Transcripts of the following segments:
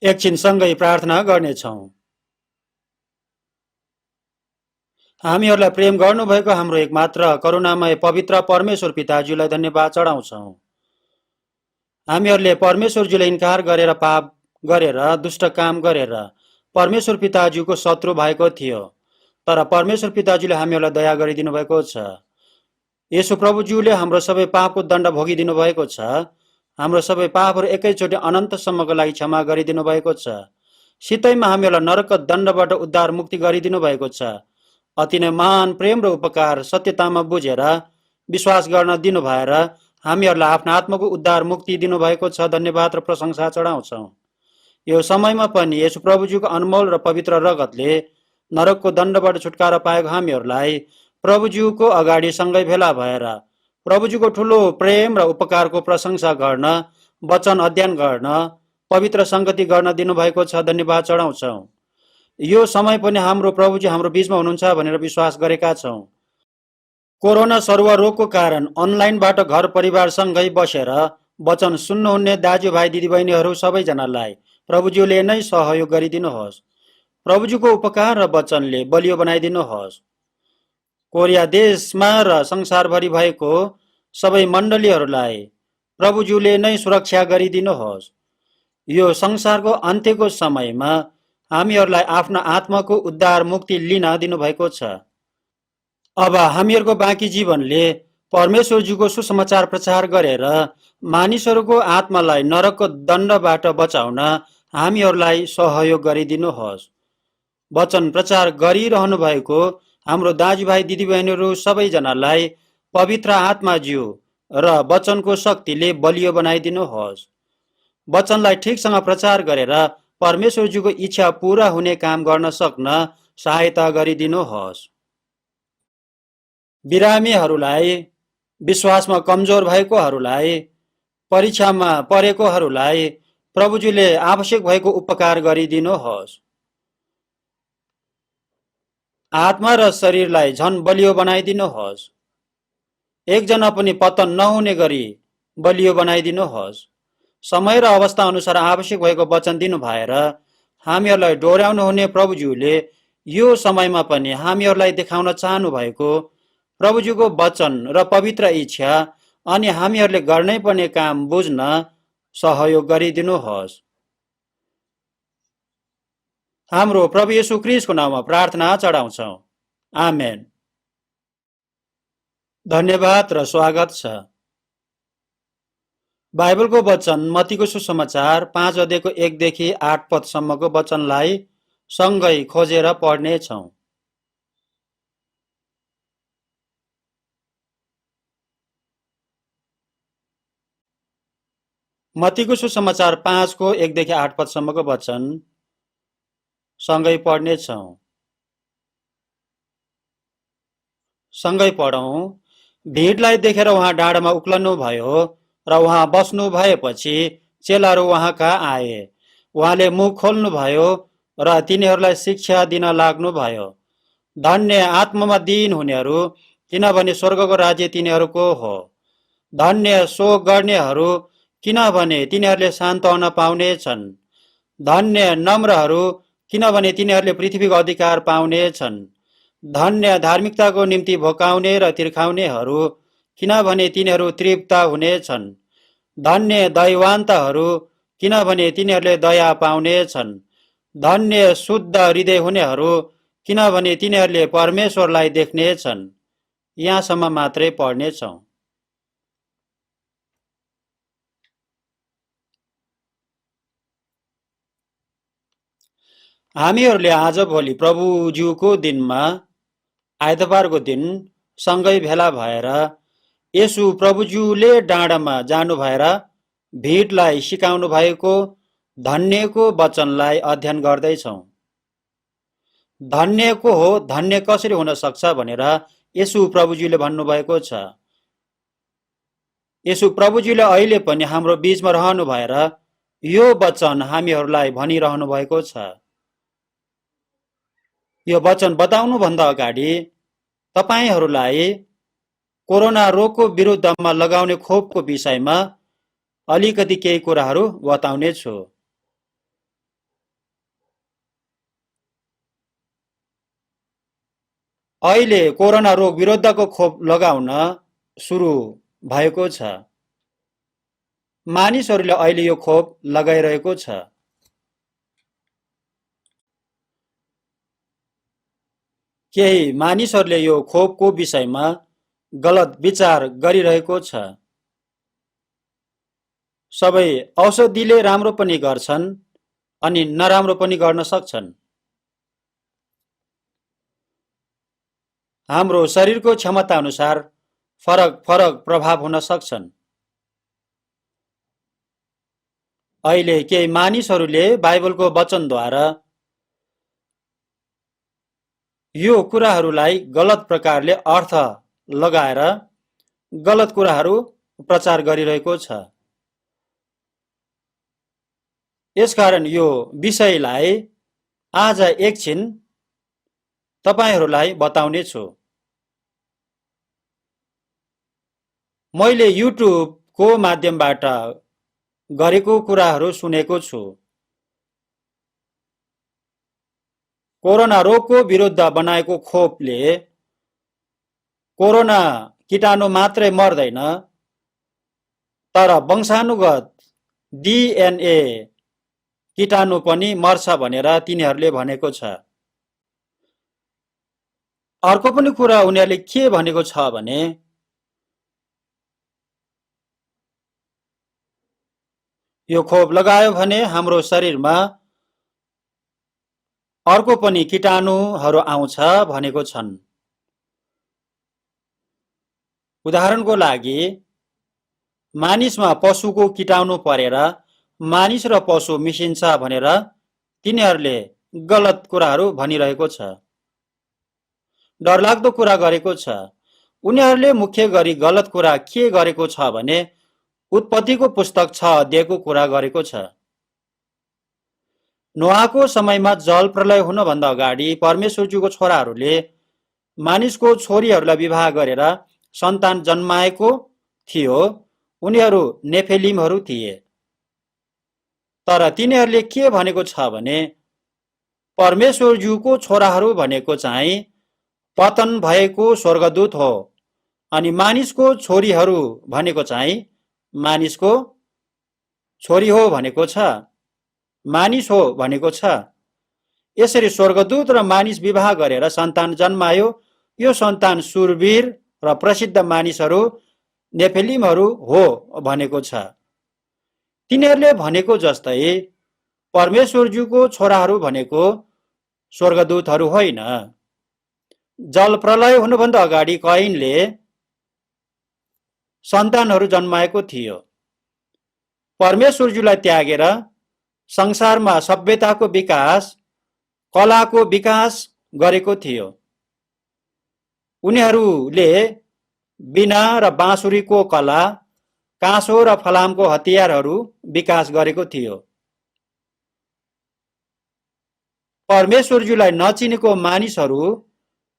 एकछिन सँगै प्रार्थना गर्नेछौँ। हामीहरूलाई प्रेम गर्नुभएको हाम्रो एकमात्र करुणामय पवित्र परमेश्वर पिताज्यूलाई धन्यवाद चढाउँछौँ। हामीहरूले परमेश्वरज्यूले इन्कार गरेर पाप गरेर दुष्ट काम गरेर परमेश्वर पिताज्यूको शत्रु भएको थियो, तर परमेश्वर पिताज्यूले हामीहरूलाई दया गरिदिनु भएको छ। यसो प्रभुज्यूले हाम्रो सबै पापको दण्ड भोगिदिनु भएको छ। हाम्रो सबै पापहरू एकैचोटि अनन्तसम्मको लागि क्षमा गरिदिनु भएको छ। सितैमा हामीहरूलाई नरकको दण्डबाट उद्धार मुक्ति गरिदिनु भएको छ। अति नै महान प्रेम र उपकार सत्यतामा बुझेर विश्वास गर्न दिनु भएर हामीहरूलाई आफ्नो आत्माको उद्धार मुक्ति दिनुभएको छ। धन्यवाद र प्रशंसा चढाउँछौँ। यो समयमा पनि यसो प्रभुज्यूको अनमोल र पवित्र रगतले नरकको दण्डबाट छुटकारा पाएको हामीहरूलाई प्रभुज्यूको अगाडि सँगै भेला भएर प्रभुज्यूको ठुलो प्रेम र उपकारको प्रशंसा गर्न, वचन अध्ययन गर्न, पवित्र संगति गर्न दिनुभएको छ। धन्यवाद चढाउँछौँ। यो समय पनि हाम्रो प्रभुजी हाम्रो बीचमा हुनुहुन्छ भनेर विश्वास गरेका छौँ। कोरोना सरुवा रोगको कारण अनलाइनबाट घर परिवारसँगै बसेर वचन सुन्नुहुने दाजुभाइ दिदीबहिनीहरू सबैजनालाई प्रभुज्यूले नै सहयोग गरिदिनुहोस्। प्रभुज्यूको उपकार र वचनले बलियो बनाइदिनुहोस्। कोरिया देशमा र संसारभरि भएको सबै मण्डलीहरूलाई प्रभुज्यूले नै सुरक्षा गरिदिनुहोस्। यो संसारको अन्त्यको समयमा हामीहरूलाई आफ्नो आत्माको उद्धार मुक्ति लिन दिनुभएको छ। अब हामीहरूको बाँकी जीवनले परमेश्वरज्यूको सुसमाचार प्रचार गरेर मानिसहरूको आत्मालाई नरकको दण्डबाट बचाउन हामीहरूलाई सहयोग गरिदिनुहोस्। वचन प्रचार गरिरहनु भएको हाम्रो दाजुभाइ दिदीबहिनीहरू सबैजनालाई पवित्र आत्माज्यू र वचनको शक्तिले बलियो बनाइदिनुहोस्। वचनलाई ठिकसँग प्रचार गरेर परमेश्वरज्यूको इच्छा पूरा हुने काम गर्न सक्न सहायता गरिदिनुहोस्। बिरामीहरूलाई, विश्वासमा कमजोर भएकोहरूलाई, परीक्षामा परेकोहरूलाई प्रभुज्यूले आवश्यक भएको उपकार गरिदिनुहोस्। आत्मा र शरीरलाई झन बलियो बनाइदिनुहोस्। एकजना पनि पतन नहुने गरी बलियो बनाइदिनुहोस्। समय र अवस्था अनुसार आवश्यक भएको वचन दिनु भएर हामीहरूलाई डोर्याउनु हुने प्रभुज्यूले यो समयमा पनि हामीहरूलाई देखाउन चाहनु भएको प्रभुज्यूको वचन र पवित्र इच्छा अनि हामीहरूले गर्नै पर्ने काम बुझ्न सहयोग गरिदिनुहोस्। हाम्रो प्रभु येशू ख्रीष्टको नाममा प्रार्थना चढाउँछौँ। आमेन। धन्यवाद र स्वागत छ। बाइबलको वचन मत्तीको सुसमाचार 5 अध्यायको 1 देखि 8 पदसम्मको वचनलाई सँगै खोजेर पढ्नेछौँ। मत्तीको सुसमाचार 5 को 1 देखि 8 पदसम्मको वचन सँगै पढ्नेछौँ। सँगै पढौँ। भिडलाई देखेर उहाँ डाँडामा उक्लनु भयो र उहाँ बस्नु भएपछि चेलाहरू उहाँ कहाँ आए। उहाँले मुख खोल्नु भयो र तिनीहरूलाई शिक्षा दिन लाग्नु भयो। धन्य आत्मामा दीन हुनेहरू, किनभने स्वर्गको राज्य तिनीहरूको हो। धन्य शोक गर्नेहरू, किनभने तिनीहरूले सान्त्वना पाउनेछन्। धन्य नम्रहरू, किनभने तिनीहरूले पृथ्वीको अधिकार पाउनेछन्। धन्य धार्मिकताको निम्ति भोकाउने र तिर्खाउनेहरू, किनभने तिनीहरू तृप्त हुनेछन्। धन्य दयावान्तहरू, किनभने तिनीहरूले दया पाउनेछन्। धन्य शुद्ध हृदय हुनेहरू, किनभने तिनीहरूले परमेश्वरलाई देख्नेछन्। यहाँसम्म मात्रै पढ्नेछौँ। हामीहरूले आजभोलि प्रभुज्यूको दिनमा आइतबारको दिन सँगै भेला भएर यसु प्रभुज्यूले डाँडामा जानु भएर भिडलाई सिकाउनु भएको धन्यको वचनलाई अध्ययन गर्दैछौँ। धन्यको हो, धन्य कसरी हुन सक्छ भनेर यसु प्रभुज्यूले भन्नुभएको छ। यसु प्रभुज्यूले अहिले पनि हाम्रो बीचमा रहनु भएर यो वचन हामीहरूलाई भनिरहनु भएको छ। यो वचन बताउनु भन्दा अगाडि तपाईहरूलाई कोरोना रोगको विरुद्धमा लगाउने खोपको विषयमा अलिकति केही कुराहरू बताउने छु। अहिले कोरोना रोग विरुद्धको खोप लगाउन सुरु भएको छ। मानिसहरूले अहिले यो खोप लगाइरहेको छ। केही मानिसहरूले यो खोपको विषयमा गलत विचार गरिरहेको छ। सबै औषधिले राम्रो पनि गर्छन् अनि नराम्रो पनि गर्न सक्छन्। हाम्रो शरीरको क्षमता अनुसार फरक फरक प्रभाव हुन सक्छन्। अहिले केही मानिसहरूले बाइबलको वचनद्वारा यो कुराहरूलाई गलत प्रकारले अर्थ लगाएर गलत कुराहरू प्रचार गरिरहेको छ। यसकारण यो विषयलाई आज एकछिन तपाईहरूलाई बताउने छु। मैले युट्युबको माध्यमबाट गरेको कुराहरू सुनेको छु। कोरोना रोगको विरुद्ध बनाएको खोपले कोरोना कीटाणु मात्रै मर्दैन, तर वंशानुगत DNA कीटाणु पनि मर्छ भनेर तिनीहरूले भनेको छ। अर्को पनि कुरा उनीहरूले के भनेको छ भने यो खोप लगायो भने हाम्रो शरीरमा अर्को पनि कीटाणुहरू आउँछ भनेको छन्। उदाहरणको लागि मानिसमा पशुको कीटाणु परेर मानिस र पशु मिसिन्छ भनेर तिनीहरूले गलत कुराहरू भनिरहेको छ, डरलाग्दो कुरा गरेको छ। उनीहरूले मुख्य गरी गलत कुरा के गरेको छ भने उत्पत्तिको पुस्तक 6 अध्यायको कुरा गरेको छ। नोआको समयमा जल प्रलय हुनभन्दा अगाडि परमेश्वरज्यूको छोराहरूले मानिसको छोरीहरूलाई विवाह गरेर सन्तान जन्माएको थियो। उनीहरू नेफेलिमहरू थिए। तर तिनीहरूले के भनेको छ भने परमेश्वरज्यूको छोराहरू भनेको चाहिँ पतन भएको स्वर्गदूत हो, अनि मानिसको छोरीहरू भनेको चाहिँ मानिसको छोरी हो भनेको छ, मानिस हो भनेको छ। यसरी स्वर्गदूत र मानिस विवाह गरेर सन्तान जन्मायो। यो सन्तान सुरवीर र प्रसिद्ध मानिसहरू नेफेलिमहरू हो भनेको छ। तिनीहरूले भनेको जस्तै परमेश्वरज्यूको छोराहरू भनेको स्वर्गदूतहरू होइन। जल प्रलय हुनुभन्दा अगाडि कैनले सन्तानहरू जन्माएको थियो। परमेश्वरज्यूलाई त्यागेर संसारमा सभ्यताको विकास, कलाको विकास गरेको थियो। उनीहरूले बिना र बाँसुरीको कला, काँसो र फलामको हतियारहरू विकास गरेको थियो। परमेश्वरज्यूलाई नचिनेको मानिसहरू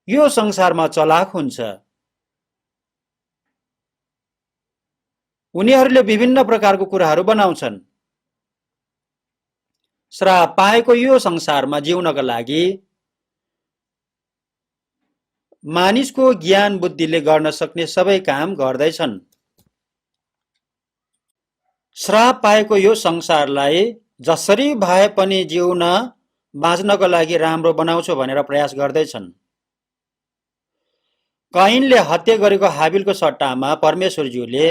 यो संसारमा चलाक हुन्छ। उनीहरूले विभिन्न प्रकारको कुराहरू बनाउँछन्। श्राप पाएको यो संसारमा जिउनका लागि मानिसको ज्ञान बुद्धिले गर्न सक्ने सबै काम गर्दैछन्। श्राप पाएको यो संसारलाई जसरी भए पनि जिउन बाँच्नको लागि राम्रो बनाउँछु भनेर प्रयास गर्दैछन्। कैनले हत्या गरेको हाबिलको सट्टामा परमेश्वरज्यूले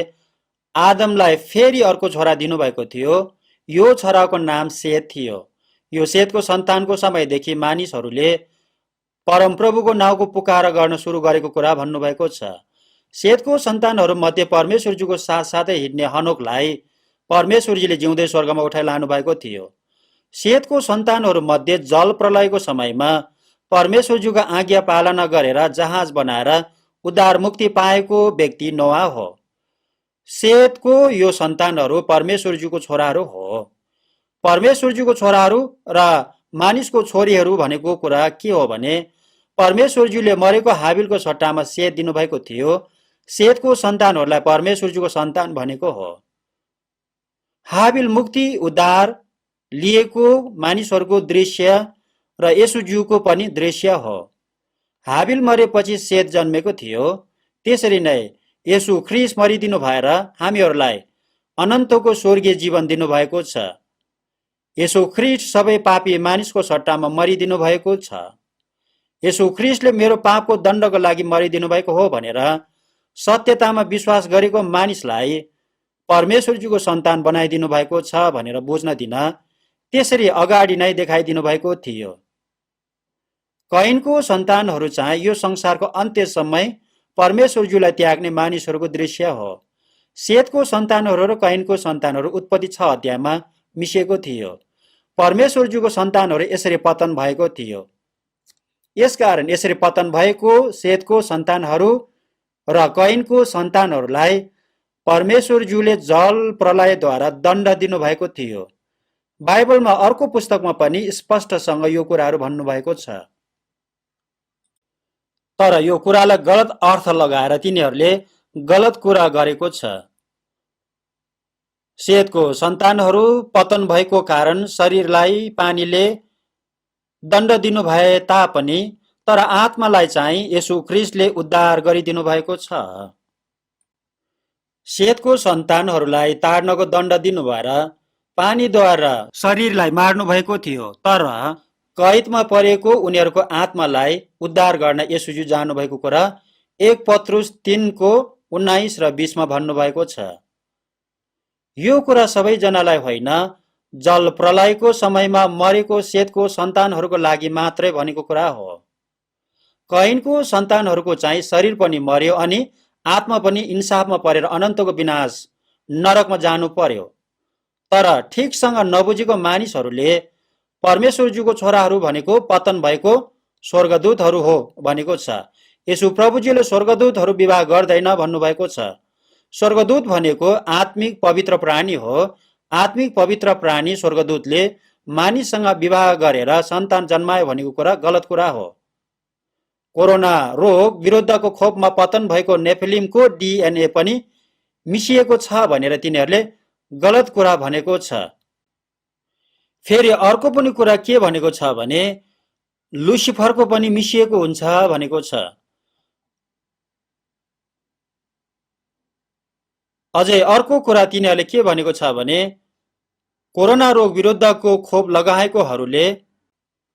आदमलाई फेरि अर्को छोरा दिनुभएको थियो। यो छोराको नाम सेत थियो। यो सेतको सन्तानको समयदेखि मानिसहरूले परमप्रभुको नाउँको पुकार गर्न सुरु गरेको कुरा भन्नुभएको छ। सेतको सन्तानहरू मध्ये परमेश्वरज्यूको साथसाथै हिँड्ने हनोकलाई परमेश्वरजीले जिउँदै स्वर्गमा उठाइ लानु भएको थियो। सेतको सन्तानहरू मध्ये जल प्रलयको समयमा परमेश्वरज्यूको आज्ञा पालना गरेर जहाज बनाएर उद्धार मुक्ति पाएको व्यक्ति नोआ हो। सेतको यो सन्तानहरू परमेश्वरज्यूको छोराहरू हो। परमेश्वरज्यूको छोराहरू र मानिसको छोरीहरू भनेको कुरा के हो भने परमेश्वरज्यूले मरेको हाबिलको सट्टामा सेत दिनुभएको थियो। सेतको सन्तानहरूलाई परमेश्वरज्यूको सन्तान भनेको हो। हाबिल मुक्ति उद्धार लिएको मानिसहरूको दृश्य र येशूज्यूको पनि दृश्य हो। हाबिल मरेपछि सेत जन्मेको थियो, त्यसरी नै येशू ख्रीष्ट मरिदिनु भएर हामीहरूलाई अनन्तको स्वर्गीय जीवन दिनुभएको छ। येशू ख्रीष्ट सबै पापी मानिसको सट्टामा मरिदिनु भएको छ। येशू ख्रीष्टले मेरो पापको दण्डको लागि मरिदिनु भएको हो भनेर सत्यतामा विश्वास गरेको मानिसलाई परमेश्वरजीको सन्तान बनाइदिनु भएको छ भनेर बुझ्न दिन त्यसरी अगाडि नै देखाइदिनु भएको थियो। कैनको सन्तानहरू चाहिँ यो संसारको अन्त्यसम्म परमेश्वरज्यूलाई त्याग्ने मानिसहरूको दृश्य हो। सेतको सन्तानहरू र कैनको सन्तानहरू उत्पत्ति 6 अध्यायमा मिसिएको थियो। परमेश्वरज्यूको सन्तानहरू यसरी पतन भएको थियो। यसकारण यसरी पतन भएको सेतको सन्तानहरू र कैनको सन्तानहरूलाई परमेश्वरज्यूले जल प्रलयद्वारा दण्ड दिनुभएको थियो। बाइबलमा अर्को पुस्तकमा पनि स्पष्टसँग यो कुराहरू भन्नुभएको छ। तर यो कुरालाई गलत अर्थ लगाएर तिनीहरूले गलत कुरा गरेको छ। सेतको सन्तानहरू पतन भएको कारण शरीरलाई पानीले दण्ड दिनु भए तापनि तर आत्मालाई चाहिँ येशू ख्रीष्टले उद्धार गरिदिनु भएको छ। सेतको सन्तानहरूलाई ताड्नको दण्ड दिनु भएर पानीद्वारा शरीरलाई मार्नु भएको थियो, तर कैदमा परेको उनीहरूको आत्मालाई उद्धार गर्न येशूजी जानुभएको कुरा 1 पत्रुस 3:19 र 20 मा भन्नुभएको छ। यो कुरा सबैजनालाई होइन, जल प्रलयको समयमा मरेको सेतको सन्तानहरूको लागि मात्रै भनेको कुरा हो। कैनको सन्तानहरूको चाहिँ शरीर पनि मर्यो अनि आत्मा पनि इन्साफमा परेर अनन्तको विनाश नरकमा जानु पर्यो। तर ठिकसँग नबुझेको मानिसहरूले परमेश्वरज्यूको छोराहरू भनेको पतन भएको स्वर्गदूतहरू हो भनेको छ। येशू प्रभुजीले स्वर्गदूतहरू विवाह गर्दैन भन्नुभएको छ। स्वर्गदूत भनेको आत्मिक पवित्र प्राणी हो। आत्मिक पवित्र प्राणी स्वर्गदूतले मानिससँग विवाह गरेर सन्तान जन्मायो भनेको कुरा गलत कुरा हो। कोरोना रोग विरुद्धको खोपमा पतन भएको नेफिलिमको DNA पनि मिसिएको छ भनेर तिनीहरूले गलत कुरा भनेको छ। फेरि अर्को पनि कुरा के भनेको छ भने लुसिफरको पनि मिसिएको हुन्छ भनेको छ। अझै अर्को कुरा तिनीहरूले के भनेको छ भने कोरोना रोग विरुद्धको खोप लगाएकोहरूले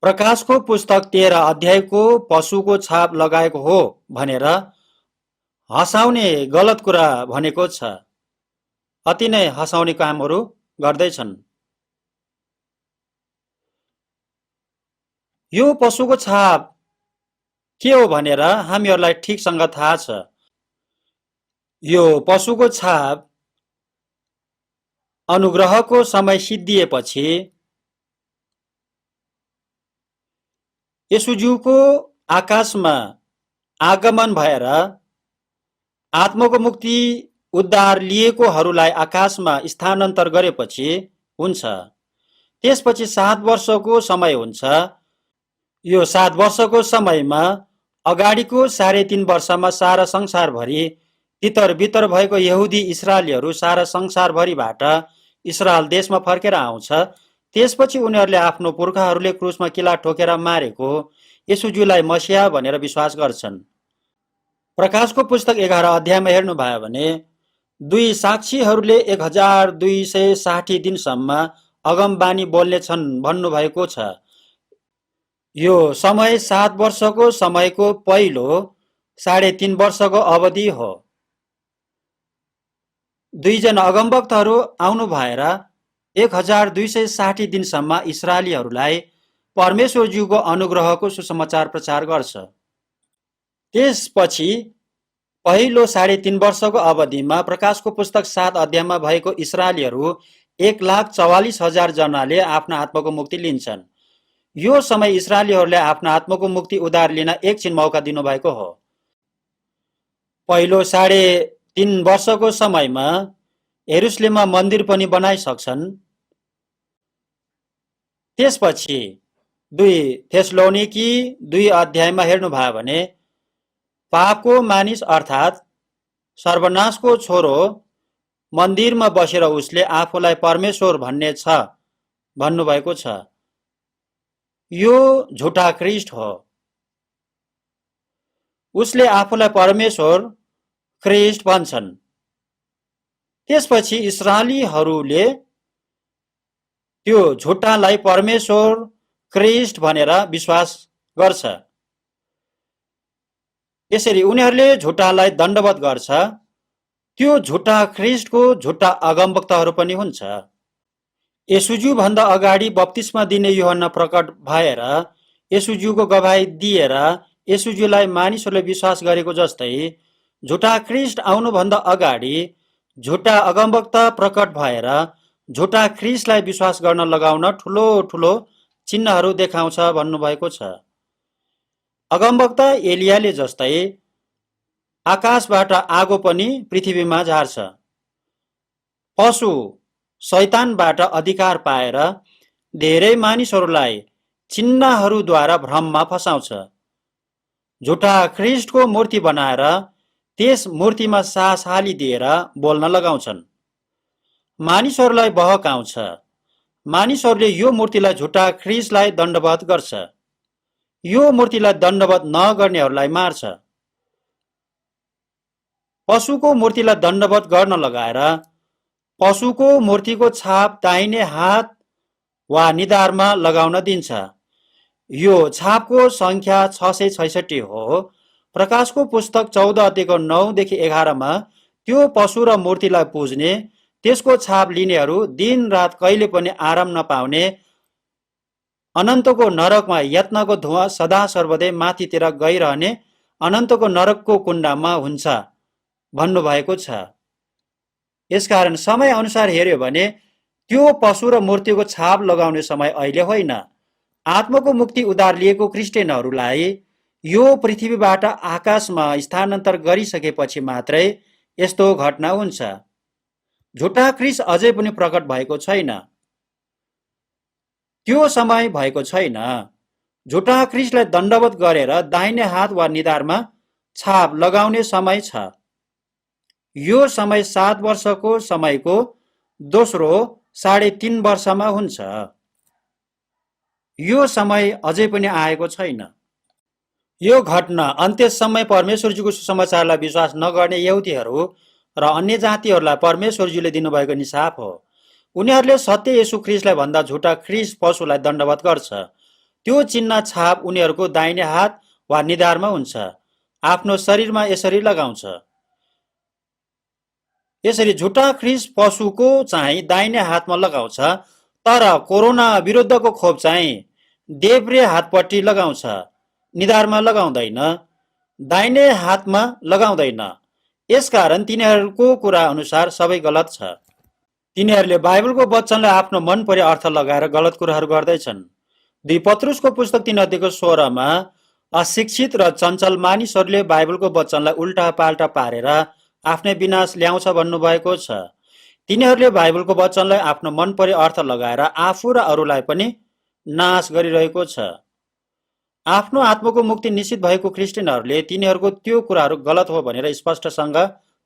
प्रकाशको पुस्तक 13 अध्यायको पशुको छाप लगाएको हो भनेर हँसाउने गलत कुरा भनेको छ। अति नै हँसाउने कामहरू गर्दैछन्। यो पशुको छाप के हो भनेर हामीहरूलाई ठिकसँग थाहा छ। यो पशुको छाप अनुग्रहको समय सिद्धिएपछि येशूज्यूको आकाशमा आगमन भएर आत्माको मुक्ति उद्धार लिएकोहरूलाई आकाशमा स्थानान्तर गरेपछि हुन्छ। त्यसपछि 7 वर्षको समय हुन्छ। यो 7 वर्षको समयमा अगाडिको 3.5 वर्षमा सारा संसारभरि तितर बितर भएको यहुदी इस्राएलीहरू सारा संसारभरिबाट इस्रायल देशमा फर्केर आउँछ। त्यसपछि उनीहरूले आफ्नो पुर्खाहरूले क्रुसमा किला ठोकेर मारेको येशूज्यूलाई मसिहा भनेर विश्वास गर्छन्। प्रकाशको पुस्तक 11 अध्यायमा हेर्नु भयो भने 2 साक्षीहरूले 1260 दिनसम्म अगमबानी बोल्नेछन् भन्नुभएको छ। यो समय 7 वर्षको समयको पहिलो 3.5 वर्षको अवधि हो। 2 जना अगमवक्ताहरू आउनु भएर 1260 दिनसम्म इस्राएलीहरूलाई परमेश्वरज्यूको अनुग्रहको सुसमाचार प्रचार गर्छ। त्यसपछि पहिलो 3.5 वर्षको अवधिमा प्रकाशको पुस्तक 7 अध्यायमा भएको इस्राएलीहरू 1,44,000 जनाले आफ्नो आत्माको मुक्ति लिन्छन्। यो समय इस्राएलीहरूले आफ्नो आत्माको मुक्ति उद्धार लिन एकछिन मौका दिनुभएको हो। पहिलो 3.5 वर्षको समयमा यरुशलेममा मन्दिर पनि बनाइसक्छन्। त्यसपछि 2 थेसलोनिकी 2 अध्यायमा हेर्नु भयो भने पापको मानिस अर्थात् सर्वनाशको छोरो मन्दिरमा बसेर उसले आफूलाई परमेश्वर भन्ने छ भन्नुभएको छ। यो झुटा ख्रीष्ट हो। उसले आफूलाई परमेश्वर ख्रिस्ट भन्छन्। त्यसपछि इस्राएलीहरूले त्यो झुट्टालाई परमेश्वर ख्रिस्ट भनेर विश्वास गर्छ। यसरी उनीहरूले झुट्टालाई दण्डवत गर्छ। त्यो झुट्टा ख्रिस्टको झुट्टा अगमवक्ताहरू पनि हुन्छ। येशूज्यू भन्दा अगाडि बप्तिस्मा दिने यूहन्ना प्रकट भएर येशूज्यूको गवाही दिएर येशूज्यूलाई मानिसहरूले विश्वास गरेको जस्तै झुट्टा ख्रिस्ट आउनुभन्दा अगाडि झुट्टा अगमवक्ता प्रकट भएर झुट्टा ख्रिस्टलाई विश्वास गर्न लगाउन ठुलो ठुलो चिन्हहरू देखाउँछ भन्नुभएको छ। अगमवक्ता एलियाले जस्तै आकाशबाट आगो पनि पृथ्वीमा झार्छ। पशु शैतानबाट अधिकार पाएर धेरै मानिसहरूलाई चिन्हहरूद्वारा भ्रममा फसाउँछ। झुट्टा ख्रिस्टको मूर्ति बनाएर त्यस मूर्तिमा सास हालिदिएर बोल्न लगाउँछन्। मानिसहरूलाई बहकाउँछ। मानिसहरूले यो मूर्तिलाई झुट्टा ख्रिस्टलाई दण्डवत गर्छ। यो मूर्तिलाई दण्डवत नगर्नेहरूलाई मार्छ। पशुको मूर्तिलाई दण्डवत गर्न लगाएर पशुको मूर्तिको छाप दाहिने हात वा निधारमा लगाउन दिन्छ। यो छापको संख्या 666 हो। प्रकाशको पुस्तक 14 अध्यायको 9 देखि 11 मा त्यो पशु र मूर्तिलाई पुज्ने त्यसको छाप लिनेहरू दिन रात कहिले पनि आराम नपाउने अनन्तको नरकमा यत्नको धुवा सदा सर्वदै माथितिर गइरहने अनन्तको नरकको कुण्डमा हुन्छ भन्नुभएको छ। यसकारण समय अनुसार हेर्यो भने त्यो पशु र मूर्तिको छाप लगाउने समय अहिले होइन। आत्माको मुक्ति उद्धार लिएको क्रिस्चियनहरूलाई यो पृथ्वीबाट आकाशमा स्थानान्तर गरिसकेपछि मात्रै यस्तो घटना हुन्छ। झुट्टा ख्रिस्ट अझै पनि प्रकट भएको छैन। त्यो समय भएको छैन। झुट्टा ख्रिस्टलाई दण्डवत गरेर दाहिने हात वा निधारमा छाप लगाउने समय छ। यो समय 7 वर्षको समयको दोस्रो 3.5 वर्षमा हुन्छ। यो समय अझै पनि आएको छैन। यो घटना अन्त्यसम्म परमेश्वरजीको सुसमाचारलाई विश्वास नगर्ने यहुदीहरू र अन्य जातिहरूलाई परमेश्वरजीले दिनुभएको निशाप हो। उनीहरूले सत्य येशू ख्रिस्टलाई भन्दा झुट्टा ख्रिस्ट पशुलाई दण्डवत गर्छ। त्यो चिन्ह छाप उनीहरूको दाहिने हात वा निधारमा हुन्छ। आफ्नो शरीरमा यसरी लगाउँछ। यसरी झुट्टा ख्रिस्ट पशुको चाहिँ दाहिने हातमा लगाउँछ, तर कोरोना विरुद्धको खोप चाहिँ देब्रे हातपट्टि लगाउँछ, निधारमा लगाउँदैन, दाहिने हातमा लगाउँदैन। यसकारण तिनीहरूको कुरा अनुसार सबै गलत छ। तिनीहरूले बाइबलको वचनलाई आफ्नो मन परे अर्थ लगाएर गलत कुराहरू गर्दैछन्। 2 पत्रुसको पुस्तक 3 अध्यायको 16 मा अशिक्षित र चञ्चल मानिसहरूले बाइबलको वचनलाई उल्टा पाल्टा पारेर आफ्नै विनाश ल्याउँछ भन्नुभएको छ। तिनीहरूले बाइबलको वचनलाई आफ्नो मन परे अर्थ लगाएर आफू र अरूलाई पनि नाश गरिरहेको छ। आफ्नो आत्माको मुक्ति निश्चित भएको क्रिस्चियनहरूले तिनीहरूको त्यो कुराहरू गलत हो भनेर स्पष्टसँग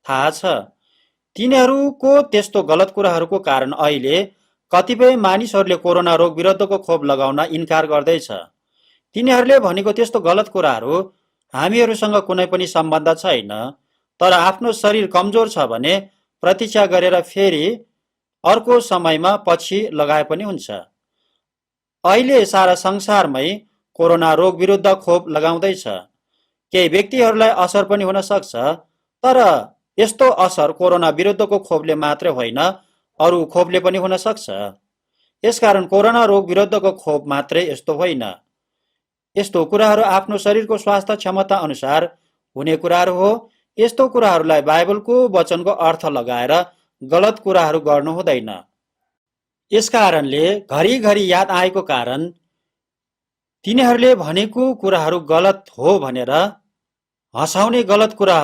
थाहा छ। तिनीहरूको त्यस्तो गलत कुराहरूको कारण अहिले कतिपय मानिसहरूले कोरोना रोग विरुद्धको खोप लगाउन इन्कार गर्दैछ। तिनीहरूले भनेको त्यस्तो गलत कुराहरू हामीहरूसँग कुनै पनि सम्बन्ध छैन। तर आफ्नो शरीर कमजोर छ भने प्रतीक्षा गरेर फेरि अर्को समयमा पछि लगाए पनि हुन्छ। अहिले सारा संसारमै कोरोना रोग विरुद्ध खोप लगाउँदैछ। केही व्यक्तिहरूलाई असर पनि हुन सक्छ, तर यस्तो असर कोरोना विरुद्धको खोपले मात्रै होइन, अरू खोपले पनि हुन सक्छ। यसकारण कोरोना रोग विरुद्धको खोप मात्रै यस्तो होइन। यस्तो कुराहरू आफ्नो शरीरको स्वास्थ्य क्षमता अनुसार हुने कुराहरू हो। यस्तो कुराहरूलाई बाइबलको वचनको अर्थ लगाएर गलत कुराहरू गर्नु हुँदैन। यसकारणले घरिघरि याद आएको कारण तिनीहरूले भनेको कुराहरू गलत हो भनेर हँसाउने गलत कुरा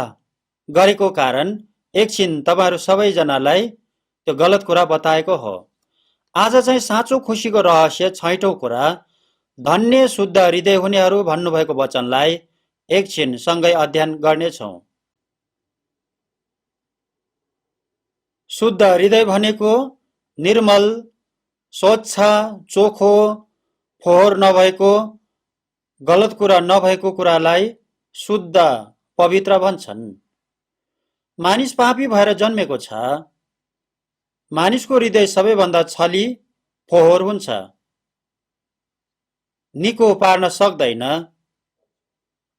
गरेको कारण एकछिन तपाईहरू सबैजनालाई त्यो गलत कुरा बताएको हो। आज चाहिँ साँचो खुसीको रहस्य 6औं कुरा, धन्य शुद्ध हृदय हुनेहरू भन्नुभएको वचनलाई एकछिन सँगै अध्ययन गर्नेछौँ। शुद्ध हृदय भनेको निर्मल, स्वच्छ, चोखो, फोहोर नभएको, गलत कुरा नभएको कुरालाई शुद्ध पवित्र बन्छन्। मानिस पापी भएर जन्मेको छ। मानिसको हृदय सबैभन्दा छली फोहोर हुन्छ, निको पार्न सक्दैन।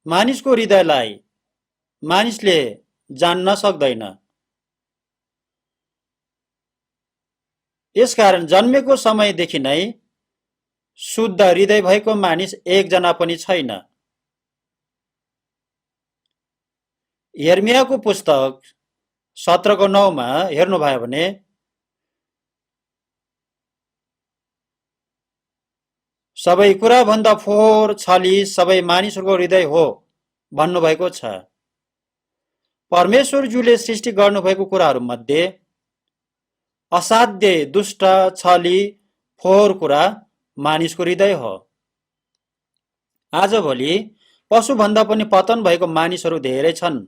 मानिसको हृदयलाई मानिसले जान्न सक्दैन। यसकारण जन्मेको समयदेखि नै शुद्ध हृदय भएको मानिस एकजना पनि छैन। यर्मियाको पुस्तक 17:9 हेर्नुभयो भने सबै कुरा भन्दा फोहोर छली सबै मानिसहरूको हृदय हो भन्नुभएको छ। परमेश्वरज्यूले सृष्टि गर्नुभएको कुराहरू मध्ये असाध्य दुष्ट छली फोहोर कुरा मानिसको हृदय हो। आजभोलि पशुभन्दा पनि पतन भएको मानिसहरू धेरै छन्।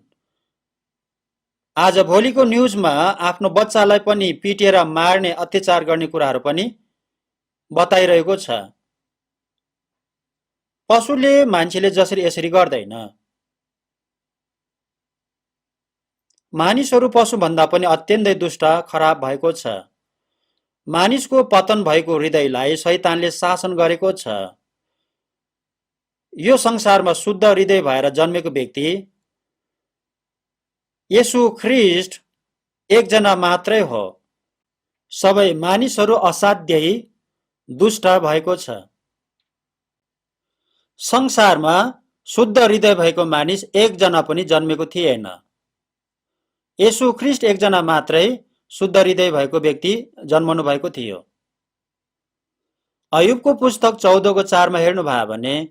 आज भोलिको न्युजमा आफ्नो बच्चालाई पनि पिटेर मार्ने अत्याचार गर्ने कुराहरू पनि बताइरहेको छ। पशुले मान्छेले जसरी यसरी गर्दैन। मानिसहरू पशुभन्दा पनि अत्यन्तै दुष्ट खराब भएको छ। मानिसको पतन भएको हृदयलाई शैतानले शासन गरेको छ। यो संसारमा शुद्ध हृदय भएर जन्मेको व्यक्ति येशू ख्रीष्ट एकजना मात्रै हो। सबै मानिसहरू असाध्यै दुष्ट भएको छ। संसारमा शुद्ध हृदय भएको मानिस एकजना पनि जन्मेको थिएन। येशू ख्रीष्ट एकजना मात्रै शुद्ध हृदय भएको व्यक्ति जन्मनु भएको थियो। अयुबको पुस्तक 14:4 हेर्नुभयो भने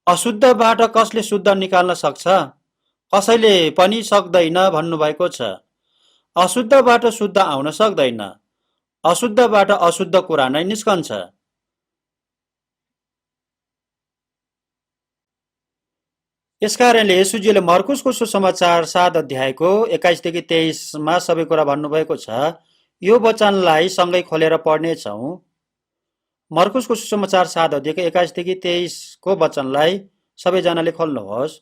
अशुद्धबाट कसले शुद्ध निकाल्न सक्छ? कसैले पनि सक्दैन भन्नुभएको छ। अशुद्धबाट शुद्ध आउन सक्दैन। अशुद्धबाट अशुद्ध कुरा नै निस्कन्छ। यसकारणले येशूजीले मर्कुसको सुसमाचार 7:21-23 सबै कुरा भन्नुभएको छ। यो वचनलाई सँगै खोलेर पढ्नेछौँ। मर्कुसको सुसमाचार 7:21-23 वचनलाई सबैजनाले खोल्नुहोस्।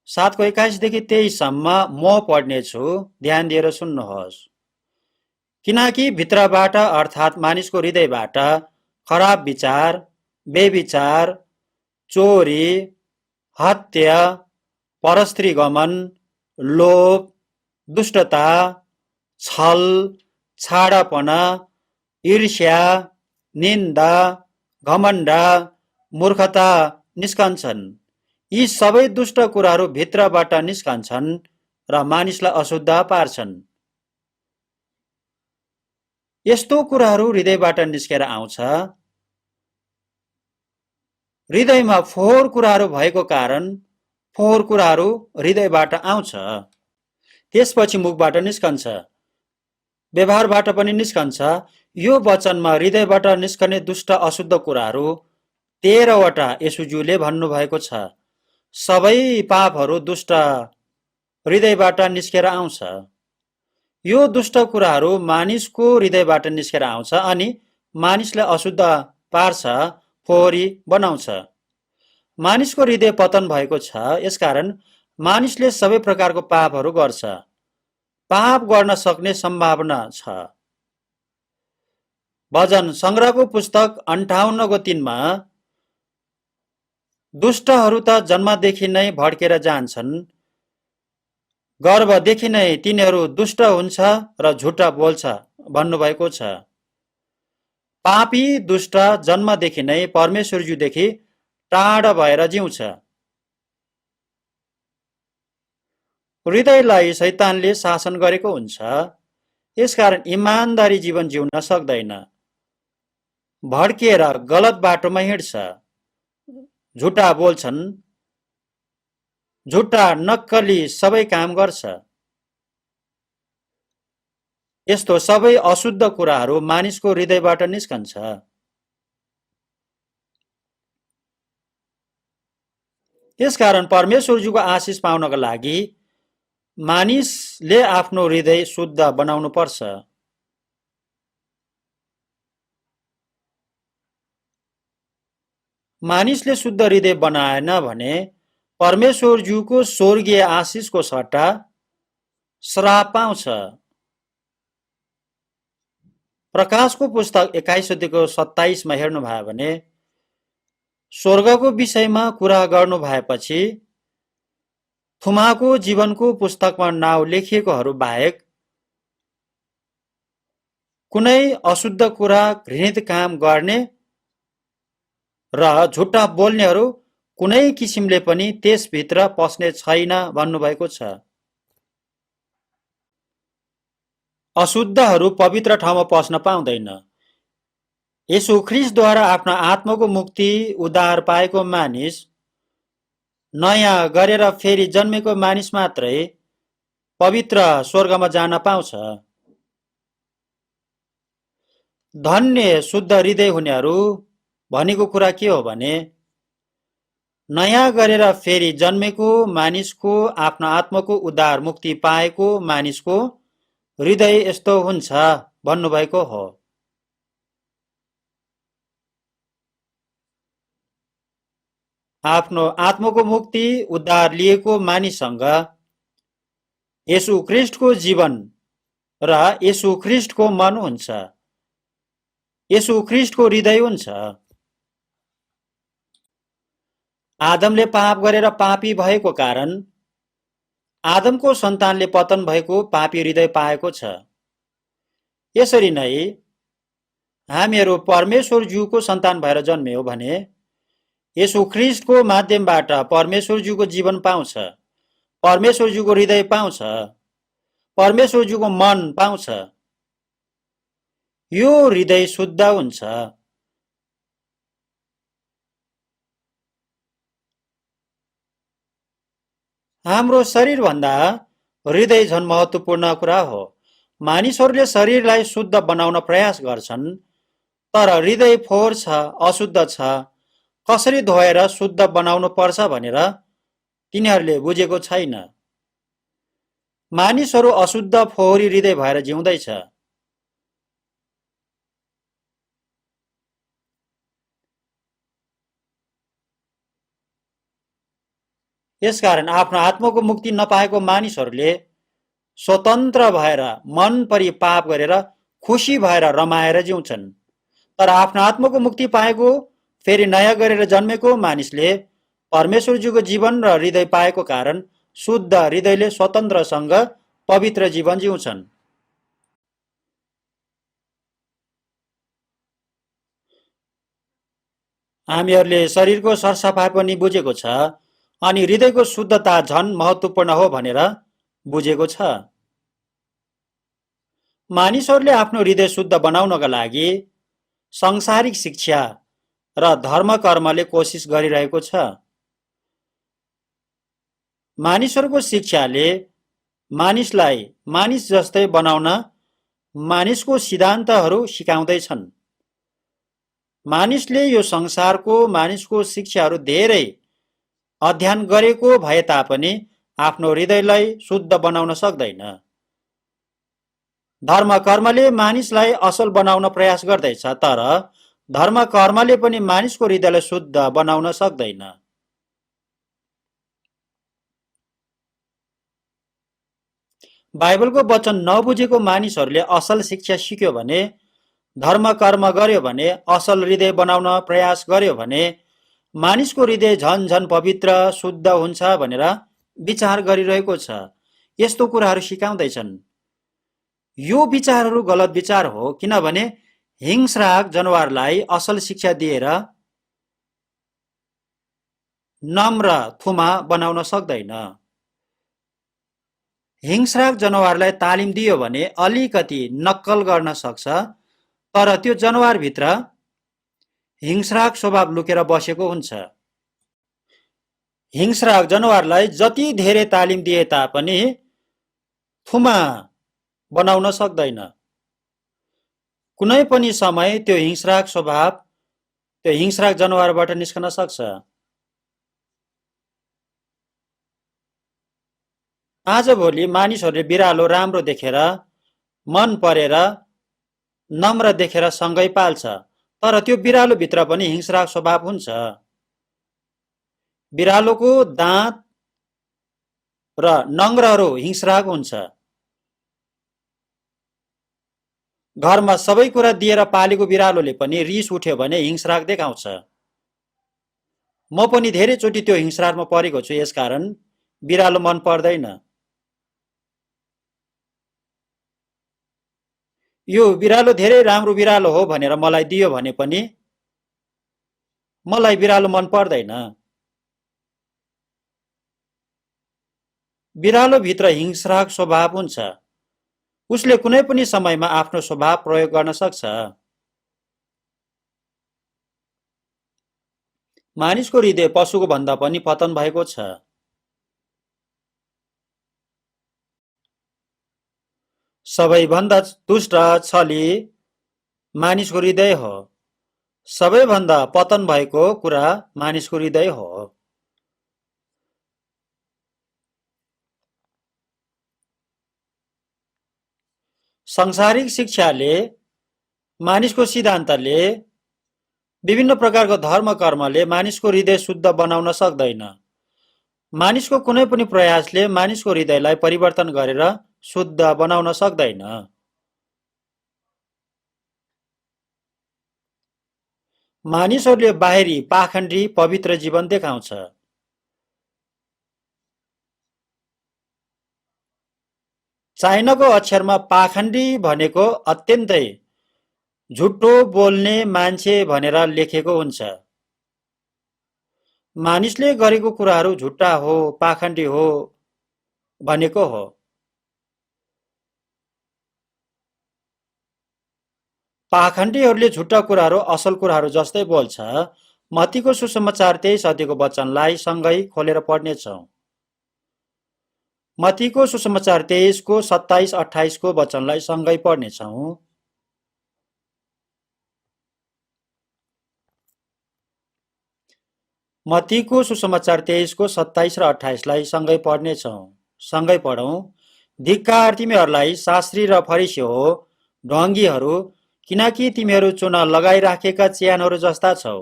7:21-23 म पढ्नेछु, ध्यान दिएर सुन्नुहोस्। किनकि भित्रबाट अर्थात् मानिसको हृदयबाट खराब विचार, बेविचार, चोरी, हत्या, परस्त्री गमन, लोभ, दुष्टता, छल, छाडापना, ईर्ष्या, निन्दा, घमण्ड, मूर्खता निस्कन्छन्। यी सबै दुष्ट कुराहरू भित्रबाट निस्कन्छन् र मानिसलाई अशुद्ध पार्छन्। यस्तो कुराहरू हृदयबाट निस्केर आउँछ। हृदयमा फोहोर कुराहरू भएको कारण फोहोर कुराहरू हृदयबाट आउँछ। त्यसपछि मुखबाट निस्कन्छ, व्यवहारबाट पनि निस्कन्छ। यो वचनमा हृदयबाट निस्कने दुष्ट अशुद्ध कुराहरू 13वटा येशूज्यूले भन्नुभएको छ। सबै पापहरू दुष्ट हृदयबाट निस्केर आउँछ। यो दुष्ट कुराहरू मानिसको हृदयबाट निस्केर आउँछ अनि मानिसलाई अशुद्ध पार्छ, फोहोरी बनाउँछ। मानिसको हृदय पतन भएको छ। यसकारण मानिसले सबै प्रकारको पापहरू गर्छ। पाप गर्न सक्ने सम्भावना छ। भजन संग्रहको पुस्तक 58:3 दुष्टहरू त जन्मदेखि नै भड्केर जान्छन्, गर्भदेखि नै तिनीहरू दुष्ट हुन्छ र झुटा बोल्छ भन्नुभएको छ। पापी दुष्ट जन्मदेखि नै परमेश्वरज्यूदेखि टाढा भएर जिउँछ। हृदयलाई शैतानले शासन गरेको हुन्छ। यसकारण इमानदारी जीवन जिउन सक्दैन। भड्किएर गलत बाटोमा हिँड्छ। झुटा बोल्छन्, झुटा नक्कली सबै काम गर्छ। यस्तो सबै अशुद्ध कुराहरू मानिसको हृदयबाट निस्कन्छ। त्यसकारण परमेश्वरज्यूको आशिष पाउनका लागि मानिसले आफ्नो हृदय शुद्ध बनाउनु पर्छ। मानिसले शुद्ध हृदय बनाएन भने परमेश्वरज्यूको स्वर्गीय आशिषको सट्टा श्राप पाउँछ। प्रकाशको पुस्तक 21 अध्यायको 27 मा हेर्नुभयो भने स्वर्गको विषयमा कुरा गर्नु भएपछि थुमाको जीवनको पुस्तकमा नाउँ लेखिएकोहरू बाहेक कुनै अशुद्ध कुरा, घृणित काम गर्ने र झुट्टा बोल्नेहरू कुनै किसिमले पनि त्यसभित्र पस्ने छैन भन्नुभएको छ। अशुद्धहरू पवित्र ठाउँमा पस्न पाउँदैन। येशू ख्रीष्टद्वारा आफ्नो आत्माको मुक्ति उद्धार पाएको मानिस, नयाँ गरेर फेरि जन्मेको मानिस मात्रै पवित्र स्वर्गमा जान पाउँछ। धन्य शुद्ध हृदय हुनेहरू भनेको कुरा के हो भने नयाँ गरेर फेरि जन्मेको मानिसको, आफ्नो आत्माको उद्धार मुक्ति पाएको मानिसको हृदय यस्तो हुन्छ भन्नुभएको हो। आफ्नो आत्माको मुक्ति उद्धार लिएको मानिससँग येशू ख्रीष्टको जीवन र येशू ख्रीष्टको मन हुन्छ, येशू ख्रीष्टको हृदय हुन्छ। आदमले पाप गरेर पापी भएको कारण आदमको सन्तानले पतन भएको पापी हृदय पाएको छ। यसरी नै हामीहरू परमेश्वरज्यूको सन्तान भएर जन्मियौं भने येशू ख्रीष्टको माध्यमबाट परमेश्वरज्यूको जीवन पाउँछ, परमेश्वरज्यूको हृदय पाउँछ, परमेश्वरज्यूको मन पाउँछ। यो हृदय शुद्ध हुन्छ। हाम्रो शरीरभन्दा हृदय झन् महत्त्वपूर्ण कुरा हो। मानिसहरूले शरीरलाई शुद्ध बनाउन प्रयास गर्छन्, तर हृदय फोहोर छ, अशुद्ध छ, कसरी धोएर शुद्ध बनाउनु पर्छ भनेर तिनीहरूले बुझेको छैन। मानिसहरू अशुद्ध फोहोरी हृदय भएर जिउँदैछ। यसकारण आफ्नो आत्माको मुक्ति नपाएको मानिसहरूले स्वतन्त्र भएर मन परी पाप गरेर खुसी भएर रमाएर जिउँछन्। तर आफ्नो आत्माको मुक्ति पाएको, फेरि नयाँ गरेर जन्मेको मानिसले परमेश्वरज्यूको जीवन र हृदय पाएको कारण शुद्ध हृदयले स्वतन्त्रसँग पवित्र जीवन जिउँछन्। हामीहरूले शरीरको सरसफाइ पनि बुझेको छ अनि हृदयको शुद्धता झन् महत्त्वपूर्ण हो भनेर बुझेको छ। मानिसहरूले आफ्नो हृदय शुद्ध बनाउनका लागि सांसारिक शिक्षा र धर्म कर्मले कोसिस गरिरहेको छ। मानिसहरूको शिक्षाले मानिसलाई मानिस जस्तै बनाउन मानिसको सिद्धान्तहरू सिकाउँदैछन्। मानिसले यो संसारको मानिसको शिक्षाहरू धेरै अध्ययन गरेको भए तापनि आफ्नो हृदयलाई शुद्ध बनाउन सक्दैन। धर्म कर्मले मानिसलाई असल बनाउन प्रयास गर्दैछ, तर धर्म कर्मले पनि मानिसको हृदयलाई शुद्ध बनाउन सक्दैन। बाइबलको वचन नबुझेको मानिसहरूले असल शिक्षा सिक्यो भने, धर्म कर्म गर्यो भने, असल हृदय बनाउन प्रयास गर्यो भने मानिसको हृदय झन झन पवित्र शुद्ध हुन्छ भनेर विचार गरिरहेको छ। यस्तो कुराहरू सिकाउँदैछन्। यो विचारहरू गलत विचार हो, किनभने हिंस्रक जनावरलाई असल शिक्षा दिएर नम्र थुमा बनाउन सक्दैन। हिंस्रक जनावरलाई तालिम दियो भने अलिकति नक्कल गर्न सक्छ, तर त्यो जनावरभित्र हिंस्रक स्वभाव लुकेर बसेको हुन्छ। हिंस्रक जनावरलाई जति धेरै तालिम दिए तापनि थुमा बनाउन सक्दैन। कुनै पनि समय त्यो हिंस्रक स्वभाव त्यो हिंस्रक जनावरबाट निस्कन सक्छ। आजभोलि मानिसहरूले बिरालो राम्रो देखेर, मन परेर, नम्र देखेर सँगै पाल्छ, तर त्यो बिरालो भित्र पनि हिंस्रक स्वभाव हुन्छ। बिरालोको दाँत र नङ्ग्रहरो हिंस्रक हुन्छ। घरमा सबै कुरा दिएर पालेको बिरालोले पनि रिस उठ्यो भने हिंस्रक देखाउँछ। म पनि धेरैचोटि त्यो हिंस्रारमा परेको छु, यसकारण बिरालो मन पर्दैन। यो बिरालो धेरै राम्रो बिरालो हो भनेर मलाई दियो भने पनि मलाई बिरालो मन पर्दैन। बिरालो भित्र हिंस्रक स्वभाव हुन्छ। उसले कुनै पनि समयमा आफ्नो स्वभाव प्रयोग गर्न सक्छ। मानिसको हृदय पशुको भन्दा पनि पतन भएको छ। सबैभन्दा दुष्ट छली मानिसको हृदय हो। सबैभन्दा पतन भएको कुरा मानिसको हृदय हो। सांसारिक शिक्षाले, मानिसको सिद्धान्तले, विभिन्न प्रकारको धर्म कर्मले मानिसको हृदय शुद्ध बनाउन सक्दैन। मानिसको कुनै पनि प्रयासले मानिसको हृदयलाई परिवर्तन गरेर शुद्ध बनाउन सक्दैन। मानिसहरूले बाहिरी पाखण्डी पवित्र जीवन देखाउँछ। चाइनाको अक्षरमा पाखण्डी भनेको अत्यन्तै झुटो बोल्ने मान्छे भनेर लेखेको हुन्छ। मानिसले गरेको कुराहरू झुटा हो, पाखण्डी हो भनेको हो। पाखण्डीहरूले झुटा कुराहरू असल कुराहरू जस्तै बोल्छ। मत्तीको सुसमाचार 23 अध्यायको वचनलाई सँगै खोलेर पढ्नेछौँ। मत्तीको सुसमाचार 23 को 27-28 को वचनलाई सँगै पढ्नेछौँ। मत्तीको सुसमाचार 23 को 27 र 28 लाई सँगै पढ्नेछौँ। सँगै पढौँ। धिक्कार तिमीहरूलाई शास्त्री र फरिसी हो, ढङ्गीहरू, किनकि तिमीहरू चुना लगाइराखेका च्यानहरू जस्ता छौ,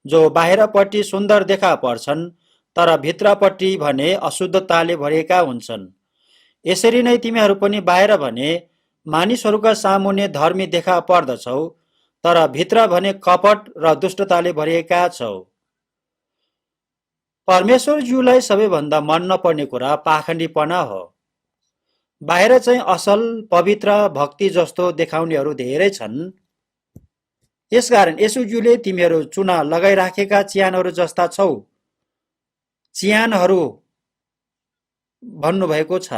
जो बाहिरपट्टि सुन्दर देखा पर्छन् तर भित्रपट्टि भने अशुद्धताले भरिएका हुन्छन्। यसरी नै तिमीहरू पनि बाहिर भने मानिसहरूका सामुन्ने धर्मी देखा पर्दछौ, तर भित्र भने कपट र दुष्टताले भरिएका छौ। परमेश्वरज्यूलाई सबैभन्दा मन नपर्ने कुरा पाखण्डीपना हो। बाहिर चाहिँ असल, पवित्र, भक्ति जस्तो देखाउनेहरू धेरै छन्। यसकारण येशूज्यूले तिमीहरू चुना लगाइराखेका च्यानहरू जस्ता छौ, च्यानहरू भन्नुभएको छ।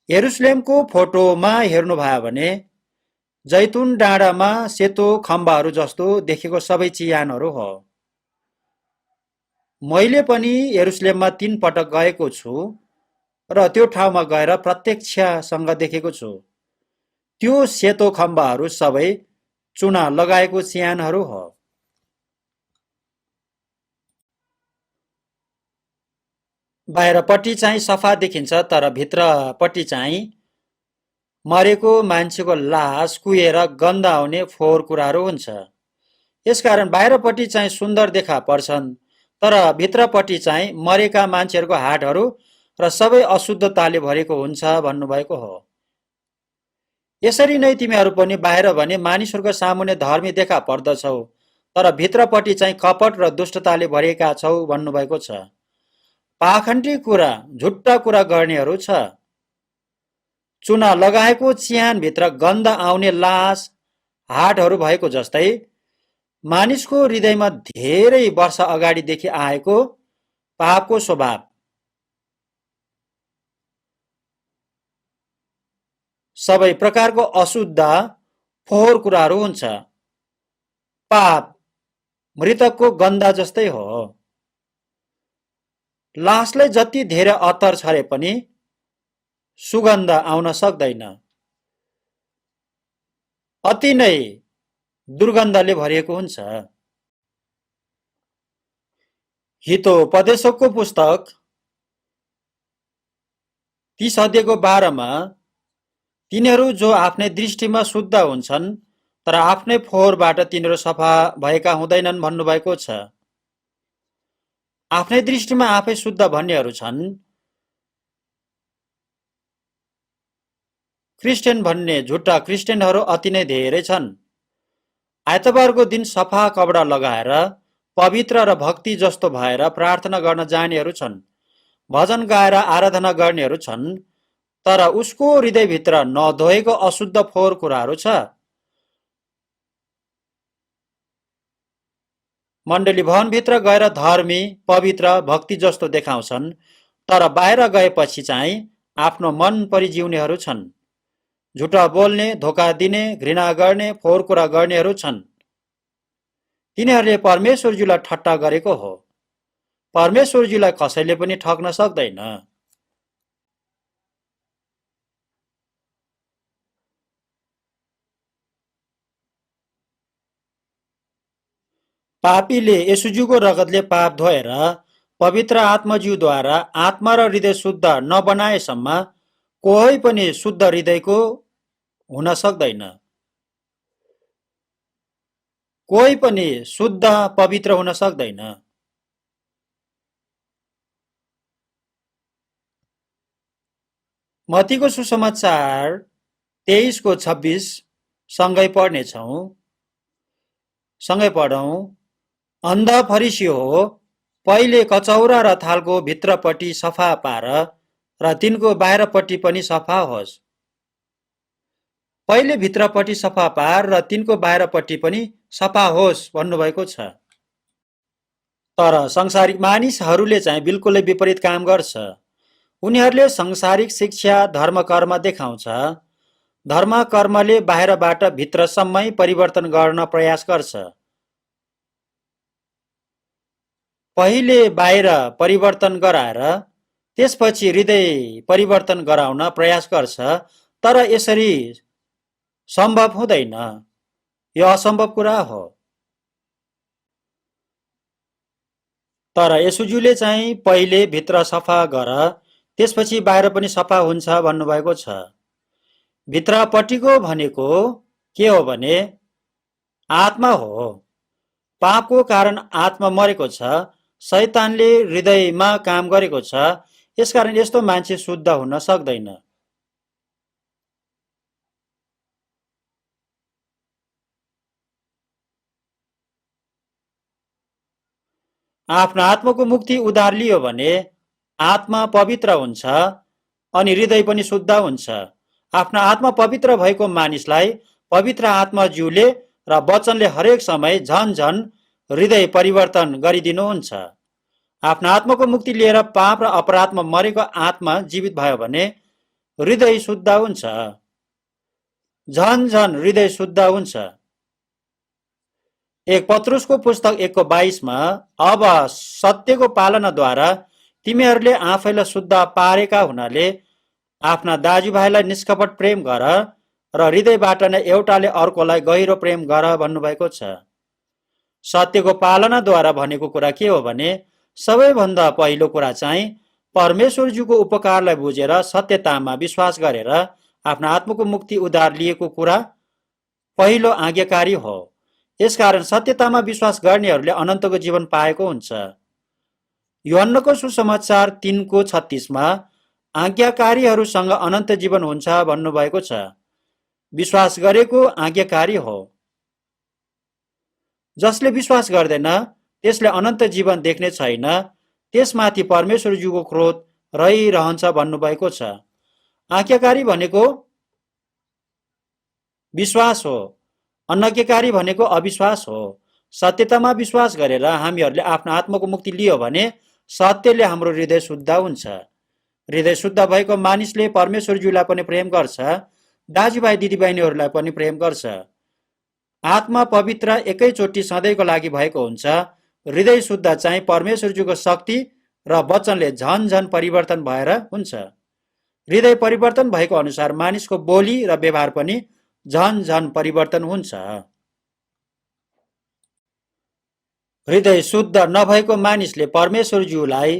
यरुशलेमको फोटोमा हेर्नुभयो भने जैतुन डाँडामा सेतो खम्बाहरू जस्तो देखेको सबै च्यानहरू हो। मैले पनि यरुशलेममा 3 पटक गएको छु र त्यो ठाउँमा गएर प्रत्यक्षसँग देखेको छु। त्यो सेतो खम्बाहरू सबै चुना लगाएको च्यानहरू हो। बाहिरपट्टि चाहिँ सफा देखिन्छ, तर भित्रपट्टि चाहिँ मरेको मान्छेको लास कुहेर गन्ध आउने फोहोर कुराहरू हुन्छ। यसकारण बाहिरपट्टि चाहिँ सुन्दर देखा पर्छन्, तर भित्रपट्टि चाहिँ मरेका मान्छेहरूको हाडहरू र सबै अशुद्धताले भरेको हुन्छ भन्नुभएको हो। यसरी नै तिमीहरू पनि बाहिर भने मानिसहरूको सामुन्ने धर्मी देखा पर्दछौ, तर भित्रपट्टि चाहिँ कपट र दुष्टताले भरिएका छौ भन्नुभएको छ। पाखण्डी कुरा, झुट्टा कुरा गर्नेहरू छ। चुना लगाएको च्यानभित्र गन्ध आउने लास, हाडहरू भएको जस्तै मानिसको हृदयमा धेरै वर्ष अगाडिदेखि आएको पापको स्वभाव, सबै प्रकारको अशुद्ध फोहोर कुराहरू हुन्छ। पाप मृतकको गन्ध जस्तै हो। लासलाई जति धेरै अत्तर छरे पनि सुगन्ध आउन सक्दैन। अति नै दुर्गन्धले भरिएको हुन्छ। हितोपदेशकको पुस्तक 30 अध्यायको 12 मा तिनीहरू जो आफ्नै दृष्टिमा शुद्ध हुन्छन्, तर आफ्नै फोहोरबाट तिनीहरू सफा भएका हुँदैनन् भन्नुभएको छ। आफ्नै दृष्टिमा आफै शुद्ध भन्नेहरू छन्। क्रिस्चियन भन्ने झुट्टा क्रिस्चियनहरू अति नै धेरै छन्। आइतबारको दिन सफा कपडा लगाएर पवित्र र भक्ति जस्तो भएर प्रार्थना गर्न जानेहरू छन्। भजन गाएर आराधना गर्नेहरू छन्, तर उसको हृदयभित्र नधोएको अशुद्ध फोहोर कुराहरू छ। मण्डली भवनभित्र गएर धर्मी, पवित्र, भक्ति जस्तो देखाउँछन्, तर बाहिर गएपछि चाहिँ आफ्नो मन परी जिउनेहरू छन्। झुटा बोल्ने, धोका दिने, घृणा गर्ने, फोहोर कुरा गर्नेहरू छन्। तिनीहरूले परमेश्वरज्यूलाई ठट्टा गरेको हो। परमेश्वरज्यूलाई कसैले पनि ठग्न सक्दैन। पापीले यसुज्यूको रगतले पाप धोएर पवित्र आत्मज्यूद्वारा आत्मा र हृदय शुद्ध नबनाएसम्म कोही पनि शुद्ध हृदयको हुन सक्दैन। कोही पनि शुद्ध पवित्र हुन सक्दैन। मत्तीको सुसमाचार 23:26 सँगै पढ्नेछौँ। सँगै पढौँ। अन्ध फरिसी हो, पहिले कचौरा र थालको भित्रपट्टि सफा पार र तिनको बाहिरपट्टि पनि सफा होस्। पहिले भित्रपट्टि सफा पार र तिनको बाहिरपट्टि पनि सफा होस् भन्नुभएको छ। तर संसारिक मानिसहरूले चाहिँ बिल्कुलै विपरीत काम गर्छ। उनीहरूले संसारिक शिक्षा, धर्म कर्म देखाउँछ। धर्म कर्मले बाहिरबाट भित्रसम्मै परिवर्तन गर्न प्रयास गर्छ। पहिले बाहिर परिवर्तन गराएर त्यसपछि हृदय परिवर्तन गराउन प्रयास गर्छ, तर यसरी सम्भव हुँदैन। यो असम्भव कुरा हो। तर यसुज्यूले चाहिँ पहिले भित्र सफा गर, त्यसपछि बाहिर पनि सफा हुन्छ भन्नुभएको छ। भित्रपट्टिको भनेको के हो भने आत्मा हो। पापको कारण आत्मा मरेको छ। शैतानले हृदयमा काम गरेको छ। यसकारण यस्तो मान्छे शुद्ध हुन सक्दैन। आफ्नो आत्माको मुक्ति उद्धार लियो भने आत्मा पवित्र हुन्छ अनि हृदय पनि शुद्ध हुन्छ। आफ्नो आत्मा पवित्र भएको मानिसलाई पवित्र आत्माज्यूले र वचनले हरेक समय झन झन हृदय परिवर्तन गरिदिनुहुन्छ। आफ्नो आत्माको मुक्ति लिएर पाप र अपराधमा मरेको आत्मा जीवित भयो भने हृदय शुद्ध हुन्छ। झन झन हृदय शुद्ध हुन्छ। 1 पत्रुसको पुस्तक 1:22 अब सत्यको पालनाद्वारा तिमीहरूले आफैलाई शुद्ध पारेका हुनाले आफ्ना दाजुभाइलाई निष्कपट प्रेम गर र हृदयबाट नै एउटाले अर्कोलाई गहिरो प्रेम गर भन्नुभएको छ। सत्यको पालनाद्वारा भनेको कुरा के हो भने सबैभन्दा पहिलो कुरा चाहिँ परमेश्वरज्यूको उपकारलाई बुझेर सत्यतामा विश्वास गरेर आफ्नो आत्माको मुक्ति उद्धार लिएको कुरा पहिलो आज्ञाकारी हो। यसकारण सत्यतामा विश्वास गर्नेहरूले अनन्तको जीवन पाएको हुन्छ। यूहन्नको सुसमाचार 3:36 आज्ञाकारीहरूसँग अनन्त जीवन हुन्छ भन्नुभएको छ। विश्वास गरेको आज्ञाकारी हो। जसले विश्वास गर्दैन त्यसले अनन्त जीवन देख्ने छैन, त्यसमाथि परमेश्वरज्यूको क्रोध रहिरहन्छ भन्नुभएको छ। आज्ञाकारी भनेको विश्वास हो, अनाज्ञाकारी भनेको अविश्वास हो। सत्यतामा विश्वास गरेर हामीहरूले आफ्नो आत्माको मुक्ति लियो भने सत्यले हाम्रो हृदय शुद्ध हुन्छ। हृदय शुद्ध भएको मानिसले परमेश्वरज्यूलाई पनि प्रेम गर्छ, दाजुभाइ दिदीबहिनीहरूलाई पनि प्रेम गर्छ। आत्मा पवित्र एकैचोटि सधैँको लागि भएको हुन्छ। हृदय शुद्ध चाहिँ परमेश्वरज्यूको शक्ति र वचनले झन झन परिवर्तन भएर हुन्छ। हृदय परिवर्तन भएको अनुसार मानिसको बोली र व्यवहार पनि झन झन परिवर्तन हुन्छ। हृदय शुद्ध नभएको मानिसले परमेश्वरज्यूलाई,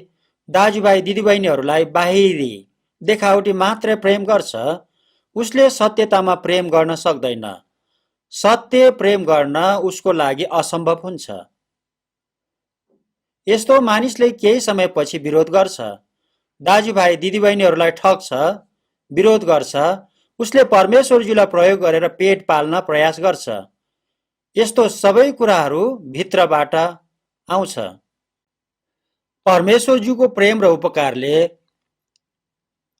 दाजुभाइ दिदीबहिनीहरूलाई बाहिरी देखावटी मात्रै प्रेम गर्छ। उसले सत्यतामा प्रेम गर्न सक्दैन। सत्य प्रेम गर्न उसको लागि असम्भव हुन्छ। यस्तो मानिसले केही समयपछि विरोध गर्छ, दाजुभाइ दिदीबहिनीहरूलाई ठग्छ, विरोध गर्छ, उसले परमेश्वरज्यूलाई प्रयोग गरेर पेट पाल्न प्रयास गर्छ। यस्तो सबै कुराहरू भित्रबाट आउँछ। परमेश्वरज्यूको प्रेम र उपकारले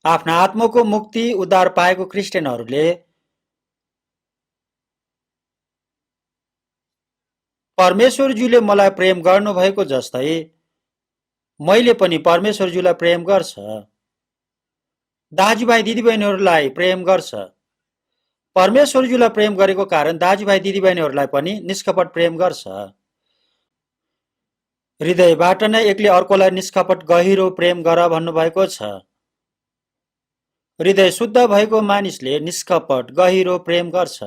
आफ्ना आत्माको मुक्ति उद्धार पाएको क्रिस्चियनहरूले परमेश्वरज्यूले मलाई प्रेम गर्नुभएको जस्तै मैले पनि परमेश्वरज्यूलाई प्रेम गर्छ, दाजुभाइ दिदीबहिनीहरूलाई प्रेम गर्छ। परमेश्वरज्यूलाई प्रेम गरेको कारण दाजुभाइ दिदीबहिनीहरूलाई पनि निष्कपट प्रेम गर्छ। हृदयबाट नै एकले अर्कोलाई निष्कपट गहिरो प्रेम गर भन्नुभएको छ। हृदय शुद्ध भएको मानिसले निष्कपट गहिरो प्रेम गर्छ।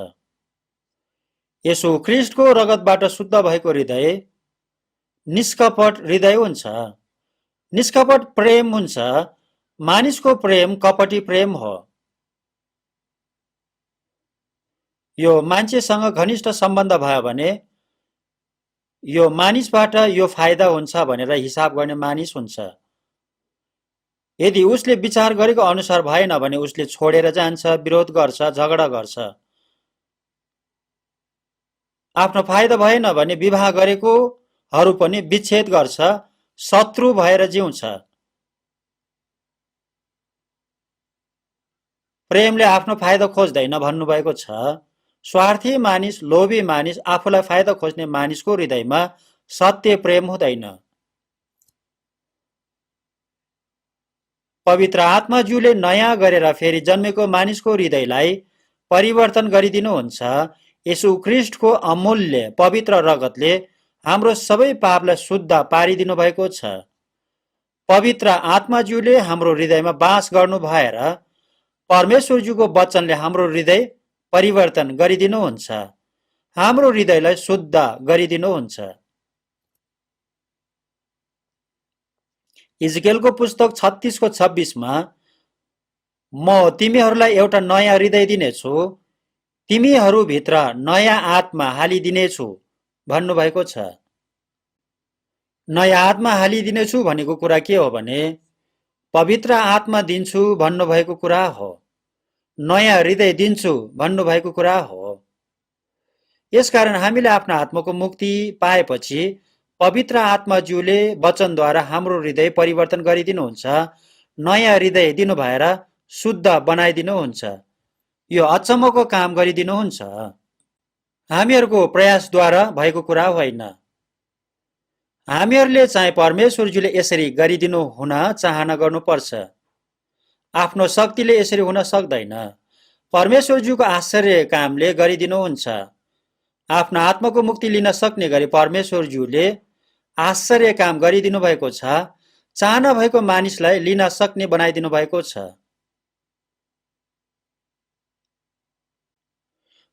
यसो ख्रीष्टको रगतबाट शुद्ध भएको हृदय निष्कपट हृदय हुन्छ। निष्कपट प्रेम हुन्छ। मानिसको प्रेम कपटी प्रेम हो। यो मान्छेसँग घनिष्ठ सम्बन्ध भयो भने यो मानिसबाट यो फाइदा हुन्छ भनेर हिसाब गर्ने मानिस हुन्छ। यदि उसले विचार गरेको अनुसार भएन भने उसले छोडेर जान्छ, विरोध गर्छ, झगडा गर्छ। आफ्नो फाइदा भएन भने विवाह गरेकोहरू पनि विच्छेद गर्छ, शत्रु भएर जिउँछ। प्रेमले आफ्नो फाइदा खोज्दैन भन्नुभएको छ। स्वार्थी मानिस, लोभी मानिस, आफूलाई फाइदा खोज्ने मानिसको हृदयमा सत्य प्रेम हुँदैन। पवित्र आत्माज्यूले नयाँ गरेर फेरि जन्मेको मानिसको हृदयलाई परिवर्तन गरिदिनुहुन्छ। यसु ख्रीष्टको अमूल्य पवित्र रगतले हाम्रो सबै पापलाई शुद्ध पारिदिनु भएको छ। पवित्र आत्माज्यूले हाम्रो हृदयमा बास गर्नु भएर परमेश्वरज्यूको वचनले हाम्रो हृदय परिवर्तन गरिदिनुहुन्छ, हाम्रो हृदयलाई शुद्ध गरिदिनुहुन्छ। इजकेलको पुस्तक 36:26 मा म तिमीहरूलाई एउटा नयाँ हृदय दिनेछु, तिमीहरूभित्र नयाँ आत्मा हालिदिनेछु भन्नुभएको छ। नयाँ आत्मा हालिदिनेछु भनेको कुरा के हो भने पवित्र आत्मा दिन्छु भन्नुभएको कुरा हो। नयाँ हृदय दिन्छु भन्नुभएको कुरा हो। यसकारण हामीले आफ्नो आत्माको मुक्ति पाएपछि पवित्र आत्माज्यूले वचनद्वारा हाम्रो हृदय परिवर्तन गरिदिनुहुन्छ, नयाँ हृदय दिनु भएर शुद्ध बनाइदिनुहुन्छ। यो अचम्मको काम गरिदिनुहुन्छ। हामीहरूको प्रयासद्वारा भएको कुरा होइन। हामीहरूले चाहिँ परमेश्वरज्यूले यसरी गरिदिनु हुन चाहना गर्नुपर्छ। आफ्नो शक्तिले यसरी हुन सक्दैन। परमेश्वरज्यूको आश्चर्य कामले गरिदिनुहुन्छ। आफ्नो आत्माको मुक्ति लिन सक्ने गरी परमेश्वरज्यूले आश्चर्य काम गरिदिनु भएको छ। चाहना भएको मानिसलाई लिन सक्ने बनाइदिनु भएको छ।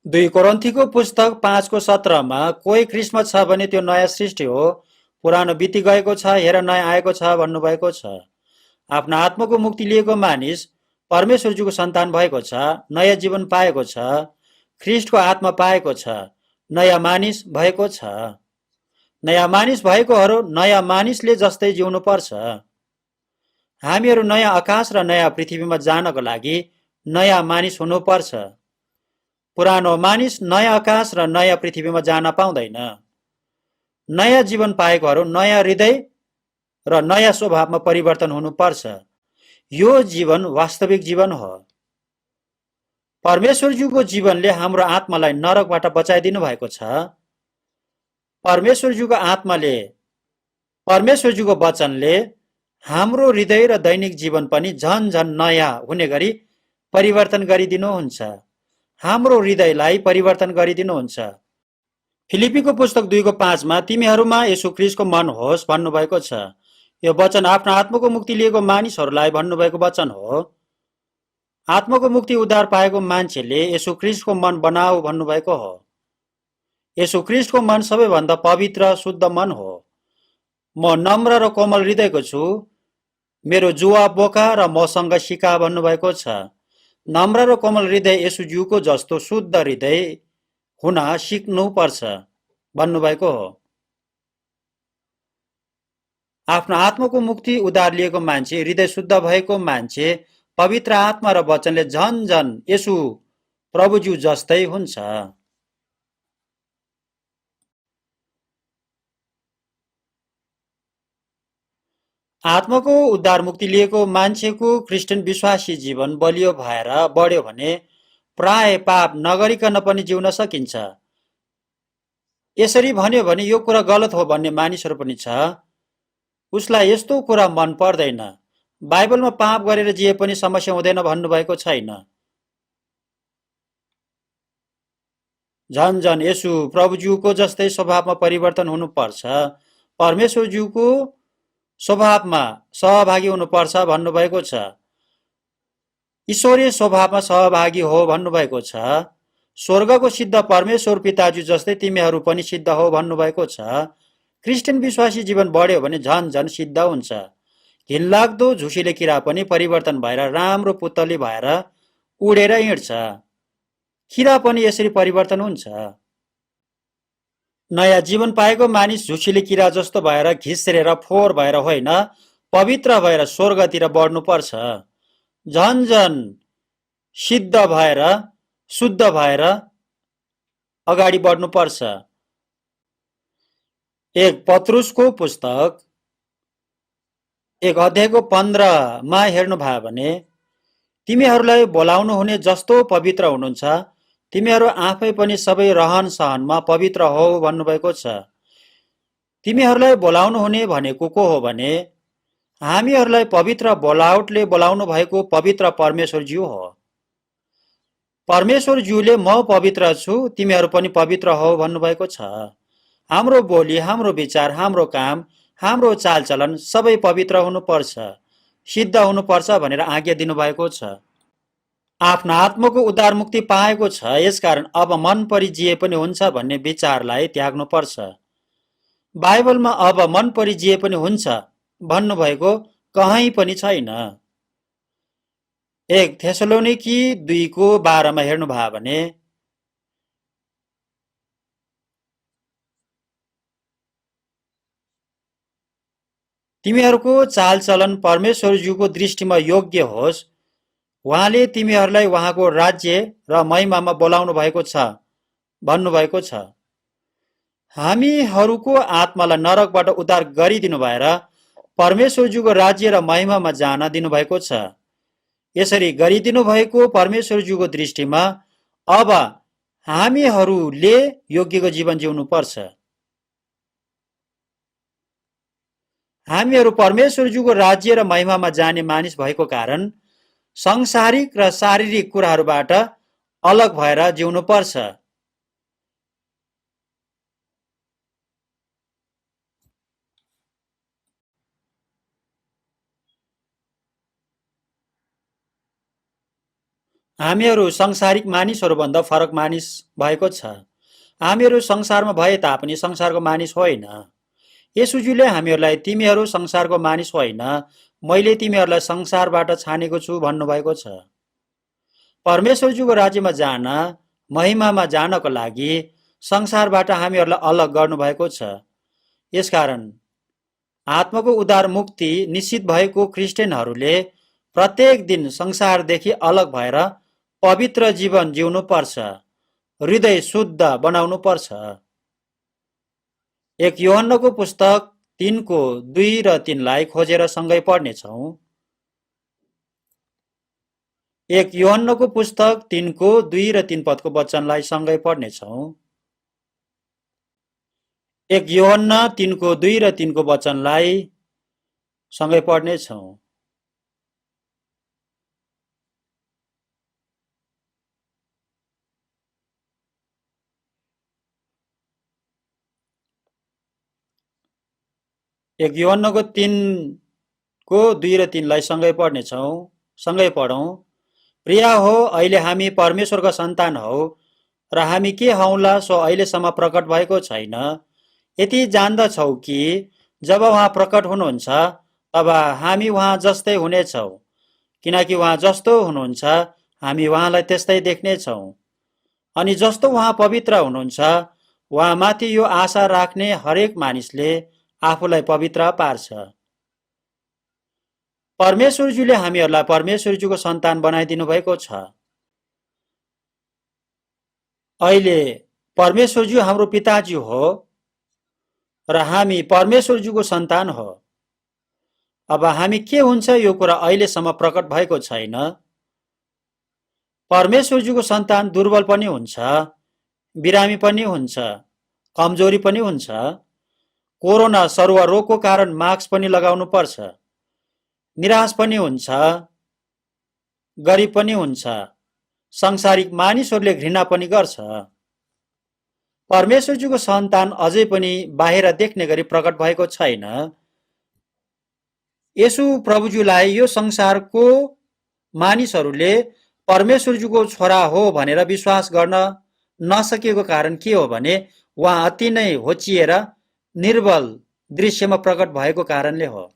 2 कोरिन्थीको पुस्तक 5:17 मा कोही ख्रीष्टमा छ भने त्यो नयाँ सृष्टि हो, पुरानो बिति गएको छ, हेर नयाँ आएको छ भन्नुभएको छ। आफ्नो आत्माको मुक्ति लिएको मानिस परमेश्वरज्यूको सन्तान भएको छ, नयाँ जीवन पाएको छ, ख्रीष्टको आत्मा पाएको छ, नयाँ मानिस भएको छ। नयाँ मानिस भएकोहरू नयाँ मानिसले जस्तै जिउनु पर्छ। हामीहरू नयाँ आकाश र नयाँ पृथ्वीमा जानको लागि नयाँ मानिस हुनुपर्छ। पुरानो मानिस नयाँ आकाश र नयाँ पृथ्वीमा जान पाउँदैन। नयाँ जीवन पाएकोहरू नयाँ हृदय र नयाँ स्वभावमा परिवर्तन हुनुपर्छ। यो जीवन वास्तविक जीवन हो। परमेश्वरज्यूको जीवनले हाम्रो आत्मालाई नरकबाट बचाइदिनु भएको छ। परमेश्वरज्यूको आत्माले, परमेश्वरज्यूको वचनले हाम्रो हृदय र दैनिक जीवन पनि झन झन नयाँ हुने गरी परिवर्तन गरिदिनुहुन्छ। हाम्रो हृदयलाई परिवर्तन गरिदिनुहुन्छ। फिलिपीको पुस्तक 2:5 मा तिमीहरूमा येशू ख्रीष्टको मन होस् भन्नुभएको छ। यो वचन आफ्नो आत्माको मुक्ति लिएको मानिसहरूलाई भन्नुभएको वचन हो। आत्माको मुक्ति उद्धार पाएको मान्छेले येशू ख्रीष्टको मन बनाऊ भन्नुभएको हो। येशू ख्रीष्टको मन सबैभन्दा पवित्र शुद्ध मन हो। म नम्र र कोमल हृदयको छु, मेरो जुवा बोका र मसँग सिका भन्नुभएको छ। नम्र र कोमल हृदय येशूज्यूको जस्तो शुद्ध हृदय हुन सिक्नु पर्छ भन्नुभएको हो। आफ्नो आत्माको मुक्ति उद्धार लिएको मान्छे, हृदय शुद्ध भएको मान्छे पवित्र आत्मा र वचनले झन झन यसु प्रभुज्यू जस्तै हुन्छ। आत्माको उद्धार मुक्ति लिएको मान्छेको क्रिस्चियन विश्वासी जीवन बलियो भएर बढ्यो भने प्राय पाप नगरिकन पनि जिउन सकिन्छ। यसरी भन्यो भने यो कुरा गलत हो भन्ने मानिसहरू पनि छ। उसलाई यस्तो कुरा मन पर्दैन। बाइबलमा पाप गरेर जिए पनि समस्या हुँदैन भन्नुभएको छैन। झन झन यसु प्रभुज्यूको जस्तै स्वभावमा परिवर्तन हुनुपर्छ, परमेश्वरज्यूको स्वभावमा सहभागी हुनुपर्छ भन्नुभएको छ। ईश्वरीय स्वभावमा सहभागी हो भन्नुभएको छ। स्वर्गको सिद्ध परमेश्वर पिताज्यू जस्तै तिमीहरू पनि सिद्ध हो भन्नुभएको छ। क्रिस्चियन विश्वासी जीवन बढ्यो भने झन झन सिद्ध हुन्छ। घिनलाग्दो झुसीले किरा पनि परिवर्तन भएर राम्रो पुतली भएर उडेर हिँड्छ। किरा पनि यसरी परिवर्तन हुन्छ। नयाँ जीवन पाएको मानिस झुसीले किरा जस्तो भएर घिस्रेर फोहोर भएर होइन, पवित्र भएर स्वर्गतिर बढ्नुपर्छ। झन झन सिद्ध भएर शुद्ध भएर अगाडि बढ्नुपर्छ। एक पत्रुसको पुस्तक 1 अध्यायको 15मा हेर्नुभयो भने तिमीहरूलाई बोलाउनु हुने जस्तो पवित्र हुनुहुन्छ तिमीहरू आफै पनि सबै रहन सहनमा पवित्र हो भन्नुभएको छ। तिमीहरूलाई बोलाउनु हुने भनेको को हो भने हामीहरूलाई पवित्र बोलाउटले बोलाउनु भएको पवित्र परमेश्वरज्यू हो। परमेश्वरज्यूले म पवित्र छु तिमीहरू पनि पवित्र हो भन्नुभएको छ। हाम्रो बोली, हाम्रो विचार, हाम्रो काम, हाम्रो चालचलन सबै पवित्र हुनुपर्छ, सिद्ध हुनुपर्छ भनेर आज्ञा दिनुभएको छ। आफ्नो आत्माको उद्धार मुक्ति पाएको छ, यसकारण अब मन परी जिए पनि हुन्छ भन्ने विचारलाई त्याग्नुपर्छ। बाइबलमा अब मन परी जिए पनि हुन्छ भन्नुभएको कहीँ पनि छैन। 1 थेसलोनिकी 2:12मा हेर्नुभयो भने तिमीहरूको चालचलन परमेश्वरज्यूको दृष्टिमा योग्य होस्, उहाँले तिमीहरूलाई उहाँको राज्य र महिमामा बोलाउनु भएको छ भन्नुभएको छ। हामीहरूको आत्मालाई नरकबाट उद्धार गरिदिनु भएर परमेश्वरज्यूको राज्य र महिमामा जान दिनुभएको छ। यसरी गरिदिनु भएको परमेश्वरज्यूको दृष्टिमा अब हामीहरूले योग्यको जीवन जिउनु पर्छ। हामीहरू परमेश्वरज्यूको राज्य र महिमामा जाने मानिस भएको कारण सांसारिक र शारीरिक कुराहरूबाट अलग भएर जिउनु पर्छ। हामीहरू सांसारिक मानिसहरूभन्दा फरक मानिस भएको छ। हामीहरू संसारमा भए तापनि संसारको मानिस होइन। येशूज्यूले हामीहरूलाई तिमीहरू संसारको मानिस होइन, मैले तिमीहरूलाई संसारबाट छानेको छु भन्नुभएको छ। परमेश्वरज्यूको राज्यमा जान, महिमामा जानको लागि संसारबाट हामीहरूलाई अलग गर्नुभएको छ। यसकारण आत्माको उद्धार मुक्ति निश्चित भएको क्रिस्चियनहरूले प्रत्येक दिन संसारदेखि अलग भएर पवित्र जीवन जिउनु पर्छ, हृदय शुद्ध बनाउनु पर्छ। 1 यूहन्नाको पुस्तक 3:2 र 3लाई खोजेर सँगै पढ्नेछौँ। 1 यूहन्नाको पुस्तक 3:2 र 3 पदको वचनलाई सँगै पढ्नेछौँ। 1 यूहन्ना 3:2 र 3को वचनलाई सँगै पढ्नेछौँ। एक यूहन्नाको 3:2 र 3लाई सँगै पढ्नेछौँ। सँगै पढौँ। प्रिय हो, अहिले हामी परमेश्वरका सन्तान हौ र हामी के हौला सो अहिलेसम्म प्रकट भएको छैन। यति जान्दछौ कि जब उहाँ प्रकट हुनुहुन्छ तब हामी उहाँ जस्तै हुनेछौँ, किनकि उहाँ जस्तो हुनुहुन्छ हामी उहाँलाई त्यस्तै देख्नेछौँ। अनि जस्तो उहाँ पवित्र हुनुहुन्छ उहाँमाथि यो आशा राख्ने हरेक मानिसले आफूलाई पवित्र पार्छ। परमेश्वरज्यूले हामीहरूलाई परमेश्वरज्यूको सन्तान बनाइदिनु भएको छ। अहिले परमेश्वरज्यू हाम्रो पिताज्यू हो र हामी परमेश्वरज्यूको सन्तान हो। अब हामी के हुन्छ यो कुरा अहिलेसम्म प्रकट भएको छैन। परमेश्वरज्यूको सन्तान दुर्बल पनि हुन्छ, बिरामी पनि हुन्छ, कमजोरी पनि हुन्छ। कोरोना सरुवा रोगको कारण मास्क पनि लगाउनु पर्छ। निराश पनि हुन्छ, गरिब पनि हुन्छ, संसारिक मानिसहरूले घृणा पनि गर्छ। परमेश्वरज्यूको सन्तान अझै पनि बाहिर देख्ने गरी प्रकट भएको छैन। येशू प्रभुज्यूलाई यो संसारको मानिसहरूले परमेश्वरज्यूको छोरा हो भनेर विश्वास गर्न नसकेको कारण के हो भने उहाँ अति नै होचिएर निर्बल दृश्यमा प्रकट भएको कारणले हो।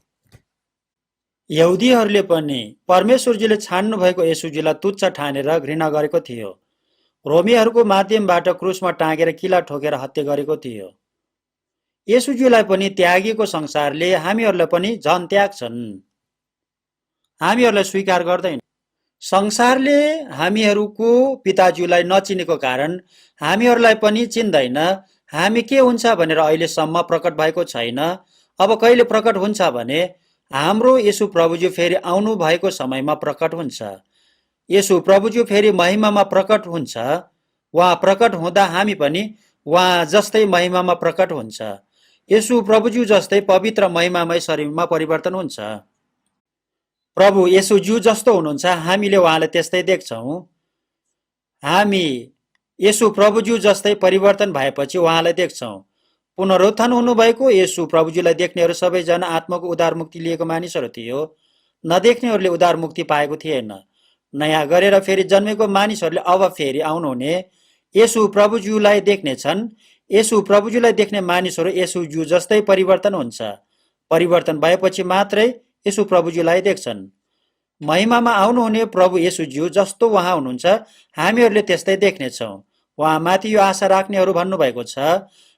यहुदीहरूले पनि परमेश्वरज्यूले छान्नु भएको येशूज्यूलाई तुच्छ ठानेर घृणा गरेको थियो। रोमीहरूको माध्यमबाट क्रुसमा टाँगेर किला ठोकेर हत्या गरेको थियो। येशूज्यूलाई पनि त्यागेको संसारले हामीहरूलाई पनि झन त्याग्छन्। हामीहरूलाई स्वीकार गर्दैन। संसारले हामीहरूको पिताज्यूलाई नचिनेको कारण हामीहरूलाई पनि चिन्दैन। हामी के हुन्छ भनेर अहिलेसम्म प्रकट भएको छैन। अब कहिले प्रकट हुन्छ भने हाम्रो येशू प्रभुज्यू फेरि आउनु भएको समयमा प्रकट हुन्छ। येशू प्रभुज्यू फेरि महिमामा प्रकट हुन्छ। उहाँ प्रकट हुँदा हामी पनि उहाँ जस्तै महिमामा प्रकट हुन्छ। येशू प्रभुज्यू जस्तै पवित्र महिमामय शरीरमा परिवर्तन हुन्छ। प्रभु येशूज्यू जस्तो हुनुहुन्छ, हामीले उहाँलाई त्यस्तै देख्छौँ। हामी येशू प्रभुज्यू जस्तै परिवर्तन भएपछि उहाँलाई देख्छौँ। पुनरुत्थान हुनुभएको येशू प्रभुज्यूलाई देख्नेहरू सबैजना आत्माको उद्धार मुक्ति लिएको मानिसहरू थियो। नदेख्नेहरूले उद्धार मुक्ति पाएको थिएन। नयाँ गरेर फेरि जन्मेको मानिसहरूले अब फेरि आउनुहुने येशू प्रभुज्यूलाई देख्नेछन्। येशू प्रभुज्यूलाई देख्ने मानिसहरू येशूज्यू जस्तै परिवर्तन हुन्छ। परिवर्तन भएपछि मात्रै येशू प्रभुज्यूलाई देख्छन्। महिमामा आउनुहुने प्रभु येशूज्यू जस्तो उहाँ हुनुहुन्छ, हामीहरूले त्यस्तै देख्नेछौँ। उहाँ माथि यो आशा राख्नेहरू भन्नुभएको छ,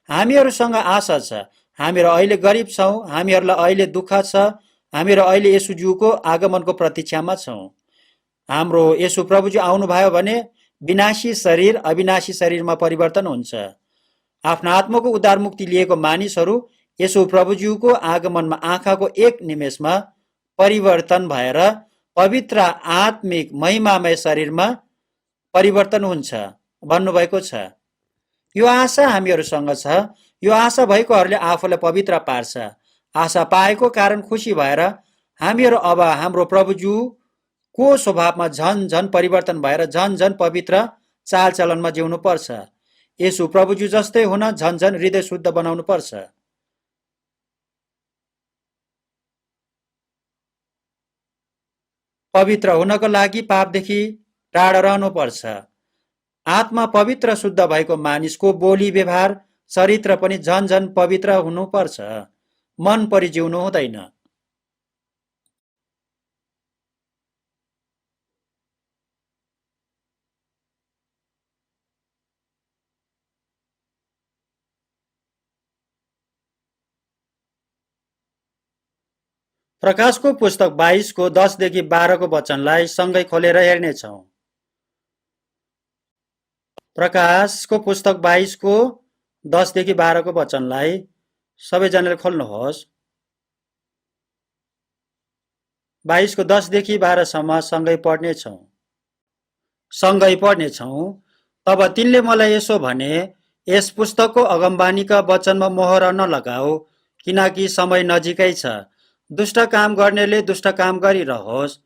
हामीहरूसँग आशा छ। हामीहरू अहिले गरिब छौँ, हामीहरूलाई अहिले दुःख छ, हामीहरू अहिले येशूज्यूको आगमनको प्रतीक्षामा छौँ। हाम्रो येशू प्रभुज्यू आउनुभयो भने विनाशी शरीर अविनाशी शरीरमा परिवर्तन हुन्छ। आफ्नो आत्माको उद्धार मुक्ति लिएको मानिसहरू येशू प्रभुज्यूको आगमनमा आँखाको एक निमेषमा परिवर्तन भएर पवित्र आत्मिक महिमामय शरीरमा परिवर्तन हुन्छ भन्नुभएको छ। यो आशा हामीहरूसँग छ। यो आशा भएकोहरूले आफूलाई पवित्र पार्छ। आशा पाएको कारण खुसी भएर हामीहरू अब हाम्रो प्रभुज्यूको स्वभावमा झन झन परिवर्तन भएर झन झन पवित्र चालचलनमा जिउनु पर्छ। येशू प्रभुज्यू जस्तै हुन झन झन हृदय शुद्ध बनाउनु पर्छ। पवित्र हुनको लागि पापदेखि टाढा रहनुपर्छ। आत्मा पवित्र शुद्ध भएको मानिसको बोली व्यवहार चरित्र पनि झन झन पवित्र हुनुपर्छ। मन परिजिउनु हुँदैन। प्रकाशको पुस्तक 22 को 10 देखि 12 को वचनलाई सँगै खोलेर हेर्नेछौँ। प्रकाशको पुस्तक 22 को 10 देखि 12 को वचनलाई सबैजनाले खोल्नुहोस्। 22 को 10 देखि 12 सम्म सँगै पढ्नेछौँ। तब तिनले मलाई यसो भने, यस पुस्तकको अगमबानीका वचनमा मोहर नलगाऊ, किनकि समय नजिकै छ। दुष्ट काम गर्नेले दुष्ट काम गरिरहोस्,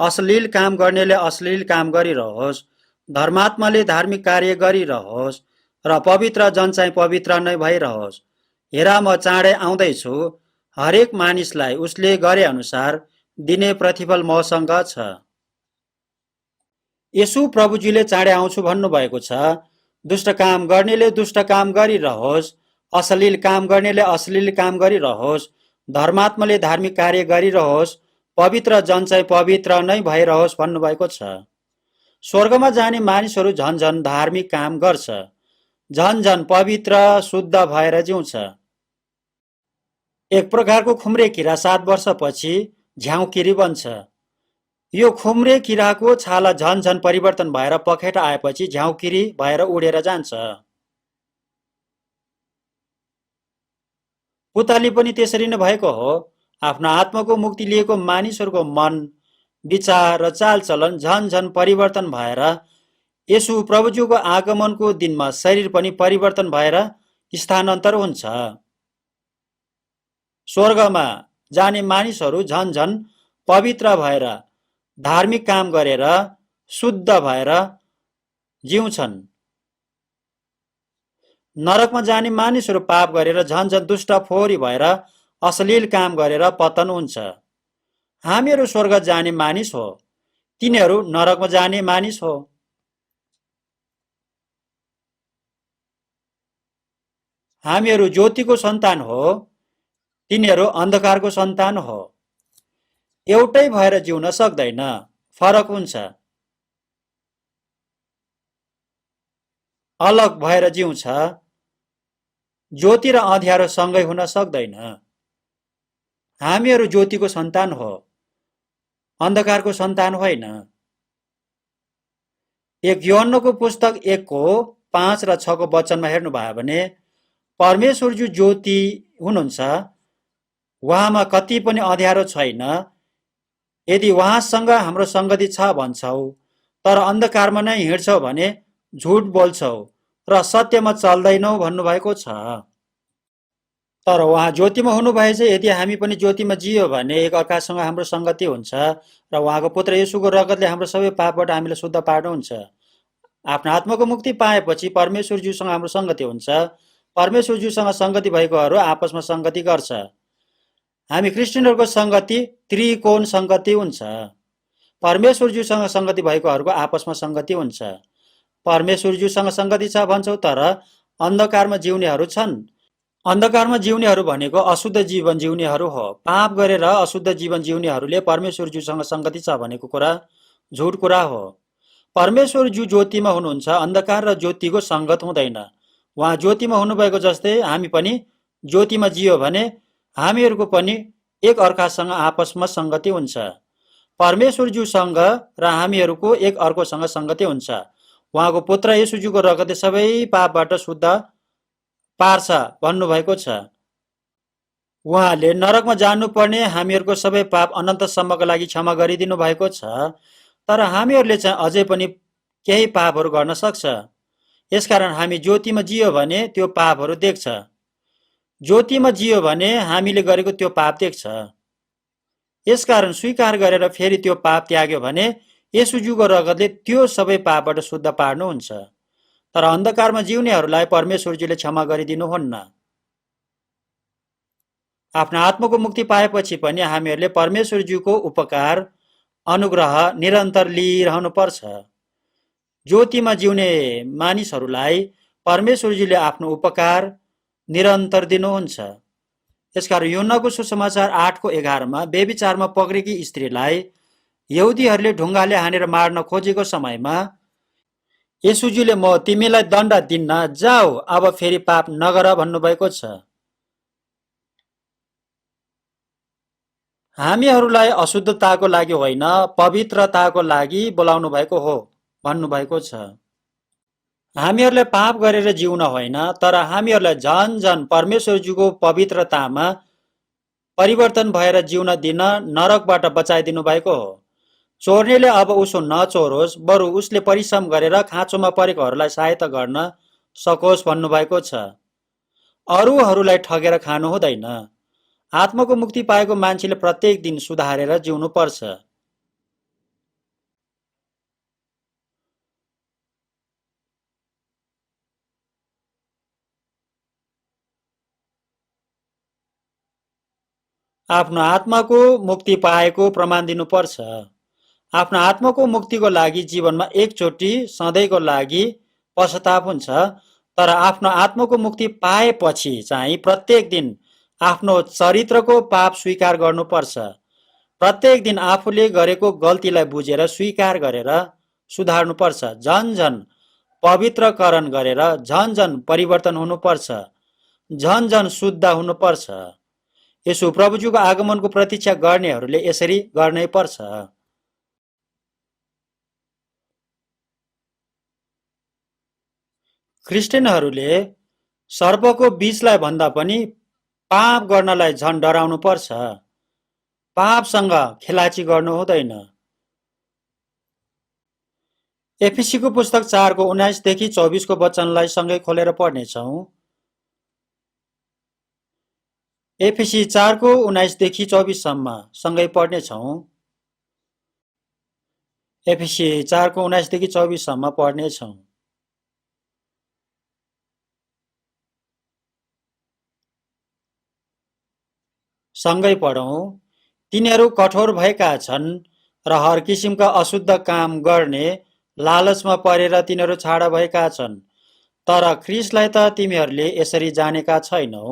अश्लील काम गर्नेले अश्लील काम गरिरहोस्, धर्मात्माले धार्मिक कार्य गरिरहोस् र पवित्र जन चाहिँ पवित्र नै भइरहोस्। हेर, म चाँडै आउँदैछु। हरेक मानिसलाई उसले गरे अनुसार दिने प्रतिफल मसँग छ। येशू प्रभुजीले चाँडै आउँछु भन्नुभएको छ। दुष्ट काम गर्नेले दुष्ट काम गरिरहोस्, अश्लील काम गर्नेले अश्लील काम गरिरहोस्, धर्मात्माले धार्मिक कार्य गरिरहोस्, पवित्र जन चाहिँ पवित्र नै भइरहोस् भन्नुभएको छ। स्वर्गमा जाने मानिसहरू झन झन धार्मिक काम गर्छ, झन झन पवित्र शुद्ध भएर जिउँछ। एक प्रकारको खुम्रे किरा 7 वर्षपछि झ्याउकिरी बन्छ। यो खुम्रे किराको छाला झन झन परिवर्तन भएर पखेटा आएपछि झ्याउकिरी भएर उडेर जान्छ। पुतली पनि त्यसरी नै भएको हो। आफ्नो आत्माको मुक्ति लिएको मानिसहरूको मन, विचार र चालचलन झन झन परिवर्तन भएर यसु प्रभुज्यूको आगमनको दिनमा शरीर पनि परिवर्तन भएर स्थानान्तर हुन्छ। स्वर्गमा जाने मानिसहरू झन झन पवित्र भएर धार्मिक काम गरेर शुद्ध भएर जिउँछन्। नरकमा जाने मानिसहरू पाप गरेर झन झन दुष्ट फोहोरी भएर अश्लील काम गरेर पतन हुन्छ। हामीहरू स्वर्ग जाने मानिस हो, तिनीहरू नरकमा जाने मानिस हो। हामीहरू ज्योतिको सन्तान हो, तिनीहरू अन्धकारको सन्तान हो। एउटै भएर जिउन सक्दैन, फरक हुन्छ। अलग भएर जिउँछ, ज्योति र अँध्यारो सँगै हुन सक्दैन। हामीहरू ज्योतिको सन्तान हो, अन्धकारको सन्तान होइन। 1 यूहन्नको पुस्तक 1 को 5 र 6 को वचनमा हेर्नुभयो भने परमेश्वरज्यू ज्योति हुनुहुन्छ, उहाँमा कति पनि अँध्यारो छैन। यदि उहाँसँग हाम्रो संगति छ भन्छौ तर अन्धकारमा नै हिँड्छौ भने झुट बोल्छौ र सत्यमा चल्दैनौ भन्नुभएको छ। तर उहाँ ज्योतिमा हुनुभए चाहिँ यदि हामी पनि ज्योतिमा जियो भने एक अर्कासँग हाम्रो संगति हुन्छ र उहाँको पुत्र येशूको रगतले हाम्रो सबै पापबाट हामीलाई शुद्ध पार्नुहुन्छ। आफ्नो आत्माको मुक्ति पाएपछि परमेश्वरज्यूसँग हाम्रो संगति हुन्छ। परमेश्वरज्यूसँग संगति भएकोहरू आपसमा संगति गर्छ। हामी क्रिस्चियनहरूको संगति त्रिकोण संगति हुन्छ। परमेश्वरज्यूसँग संगति भएकोहरूको आपसमा संगति हुन्छ। परमेश्वरज्यूसँग संगति छ भन्छौ तर अन्धकारमा जिउनेहरू छन्। अन्धकारमा जिउनेहरू भनेको अशुद्ध जीवन जिउनेहरू हो। पाप गरेर अशुद्ध जीवन जिउनेहरूले परमेश्वरज्यूसँग संगति छ भनेको कुरा झुट कुरा हो। परमेश्वरज्यू ज्योतिमा हुनुहुन्छ, अन्धकार र ज्योतिको संगत हुँदैन। उहाँ ज्योतिमा हुनुभएको जस्तै हामी पनि ज्योतिमा जियो भने हामीहरूको पनि एक अर्कासँग आपसमा संगति हुन्छ। परमेश्वरज्यूसँग र हामीहरूको एक अर्कोसँग संगति हुन्छ। उहाँको पुत्र येशूज्यूको रगतले सबै पापबाट शुद्ध पार्छ भन्नुभएको छ। उहाँले नरकमा जानुपर्ने हामीहरूको सबै पाप अनन्तसम्मको लागि क्षमा गरिदिनु भएको छ। तर हामीहरूले चाहिँ अझै पनि केही पापहरू गर्न सक्छ। यसकारण हामी ज्योतिमा जियो भने त्यो पापहरू देख्छ। ज्योतिमा जियो भने हामीले गरेको त्यो पाप देख्छ। यसकारण स्वीकार गरेर फेरि त्यो पाप त्याग्यो भने येशूज्यूको रगतले त्यो सबै पापबाट शुद्ध पार्नुहुन्छ। तर अन्धकारमा जिउनेहरूलाई परमेश्वरज्यूले क्षमा गरिदिनुहुन्न। आफ्नो आत्माको मुक्ति पाएपछि पनि हामीहरूले परमेश्वरज्यूको उपकार अनुग्रह निरन्तर लिइरहनु पर्छ। ज्योतिमा जिउने मानिसहरूलाई परमेश्वरज्यूले आफ्नो उपकार निरन्तर दिनुहुन्छ। यसकारण यूहन्नको सुसमाचार 8 को 11 मा बेविचारमा पक्रेकी स्त्रीलाई यहुदीहरूले ढुङ्गाले हानेर मार्न खोजेको समयमा येशूज्यूले म तिमीलाई दण्ड दिन्न, जाऊ अब फेरि पाप नगर भन्नुभएको छ। हामीहरूलाई अशुद्धताको लागि होइन पवित्रताको लागि बोलाउनु भएको हो भन्नुभएको छ। हामीहरूले पाप गरेर जिउन होइन तर हामीहरूलाई झन झन परमेश्वरज्यूको पवित्रतामा परिवर्तन भएर जिउन दिन नरकबाट बचाइदिनु भएको हो। चोर्नेले अब उसो नचोरोस्, बरु उसले परिश्रम गरेर खाँचोमा परेकोहरूलाई सहायता गर्न सकोस् भन्नुभएको छ। अरूहरूलाई ठगेर खानु हुँदैन। आत्माको मुक्ति पाएको मान्छेले प्रत्येक दिन सुधारेर जिउनु पर्छ। आफ्नो आत्माको मुक्ति पाएको प्रमाण दिनुपर्छ। आफ्नो आत्माको मुक्तिको लागि जीवनमा एकचोटि सधैँको लागि पश्चाताप हुन्छ। तर आफ्नो आत्माको मुक्ति पाएपछि चाहिँ प्रत्येक दिन आफ्नो चरित्रको पाप स्वीकार गर्नुपर्छ। प्रत्येक दिन आफूले गरेको गल्तीलाई बुझेर स्वीकार गरेर सुधार्नुपर्छ। झन झन पवित्रकरण गरेर झन झन परिवर्तन हुनुपर्छ। झन झन शुद्ध हुनुपर्छ। यसो प्रभुजीको आगमनको प्रतीक्षा गर्नेहरूले यसरी गर्नै पर्छ। क्रिस्चियनहरूले सर्पको विषलाई भन्दा पनि पाप गर्नलाई झन डराउनु पर्छ। पापसँग खेलाची गर्नु हुँदैन। एफिसीको पुस्तक 4 को 19 देखि 24 को वचनलाई सँगै खोलेर पढ्नेछौँ। एफिसी 4 को 19 देखि 24 सम्म सँगै पढ्नेछौँ। एफिसी 4 को 19 देखि 24 सम्म पढ्नेछौँ। सँगै पढौँ। तिनीहरू कठोर भएका छन् र हर किसिमका अशुद्ध काम गर्ने लालचमा परेर तिनीहरू छाडा भएका छन्। तर ख्रीष्टलाई त तिमीहरूले यसरी जानेका छैनौ।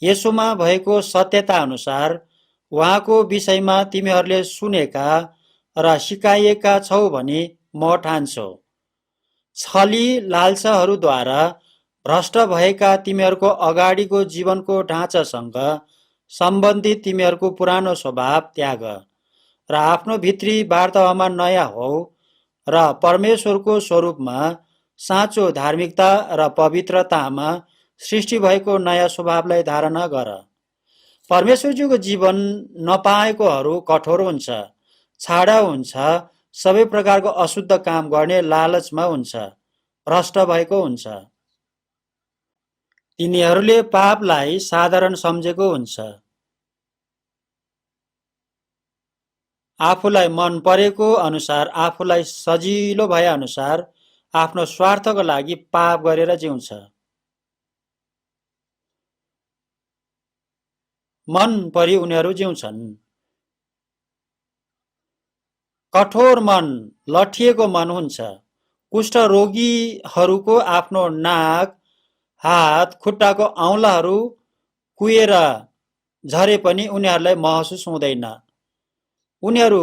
यसोमा भएको सत्यता अनुसार उहाँको विषयमा तिमीहरूले सुनेका र सिकाइएका छौ भनी म ठान्छु। छली लालसाहरूद्वारा भ्रष्ट भएका तिमीहरूको अगाडिको जीवनको ढाँचासँग सम्बन्धित तिमीहरूको पुरानो स्वभाव त्याग र आफ्नो भित्री वार्तामा नयाँ हो र परमेश्वरको स्वरूपमा साँचो धार्मिकता र पवित्रतामा सृष्टि भएको नयाँ स्वभावलाई धारणा गर। परमेश्वरजीको जीवन नपाएकोहरू कठोर हुन्छ, छाडा हुन्छ, सबै प्रकारको अशुद्ध काम गर्ने लालचमा हुन्छ, भ्रष्ट भएको हुन्छ। तिनीहरूले पापलाई साधारण सम्झेको हुन्छ। आफूलाई मन परेको अनुसार, आफूलाई सजिलो भए अनुसार आफ्नो स्वार्थको लागि पाप गरेर जिउँछ। मन परी उनीहरू जिउँछन्। कठोर मन लठिएको मन हुन्छ। कुष्ठरोगीहरूको आफ्नो नाक, हात, खुट्टाको औँलाहरू कुहेर झरे पनि उनीहरूलाई महसुस हुँदैन। उनीहरू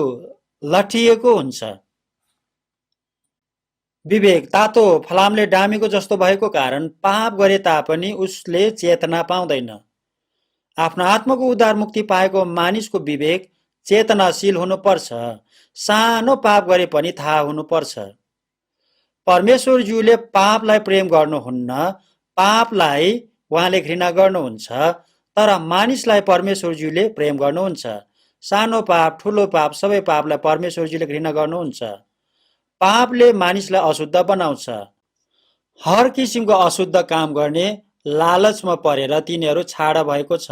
लठिएको हुन्छ। विवेक तातो फलामले डामेको जस्तो भएको कारण पाप गरे तापनि उसले चेतना पाउँदैन। आफ्नो आत्माको उद्धार मुक्ति पाएको मानिसको विवेक चेतनाशील हुनुपर्छ। सानो पाप गरे पनि थाहा हुनुपर्छ। परमेश्वरज्यूले पापलाई प्रेम गर्नुहुन्न, पापलाई उहाँले घृणा गर्नुहुन्छ। तर मानिसलाई परमेश्वरज्यूले प्रेम गर्नुहुन्छ। सानो पाप, ठुलो पाप, सबै पापलाई परमेश्वरज्यूले घृणा गर्नुहुन्छ। पापले मानिसलाई अशुद्ध बनाउँछ। हर किसिमको अशुद्ध काम गर्ने लालचमा परेर तिनीहरू छाडा भएको छ।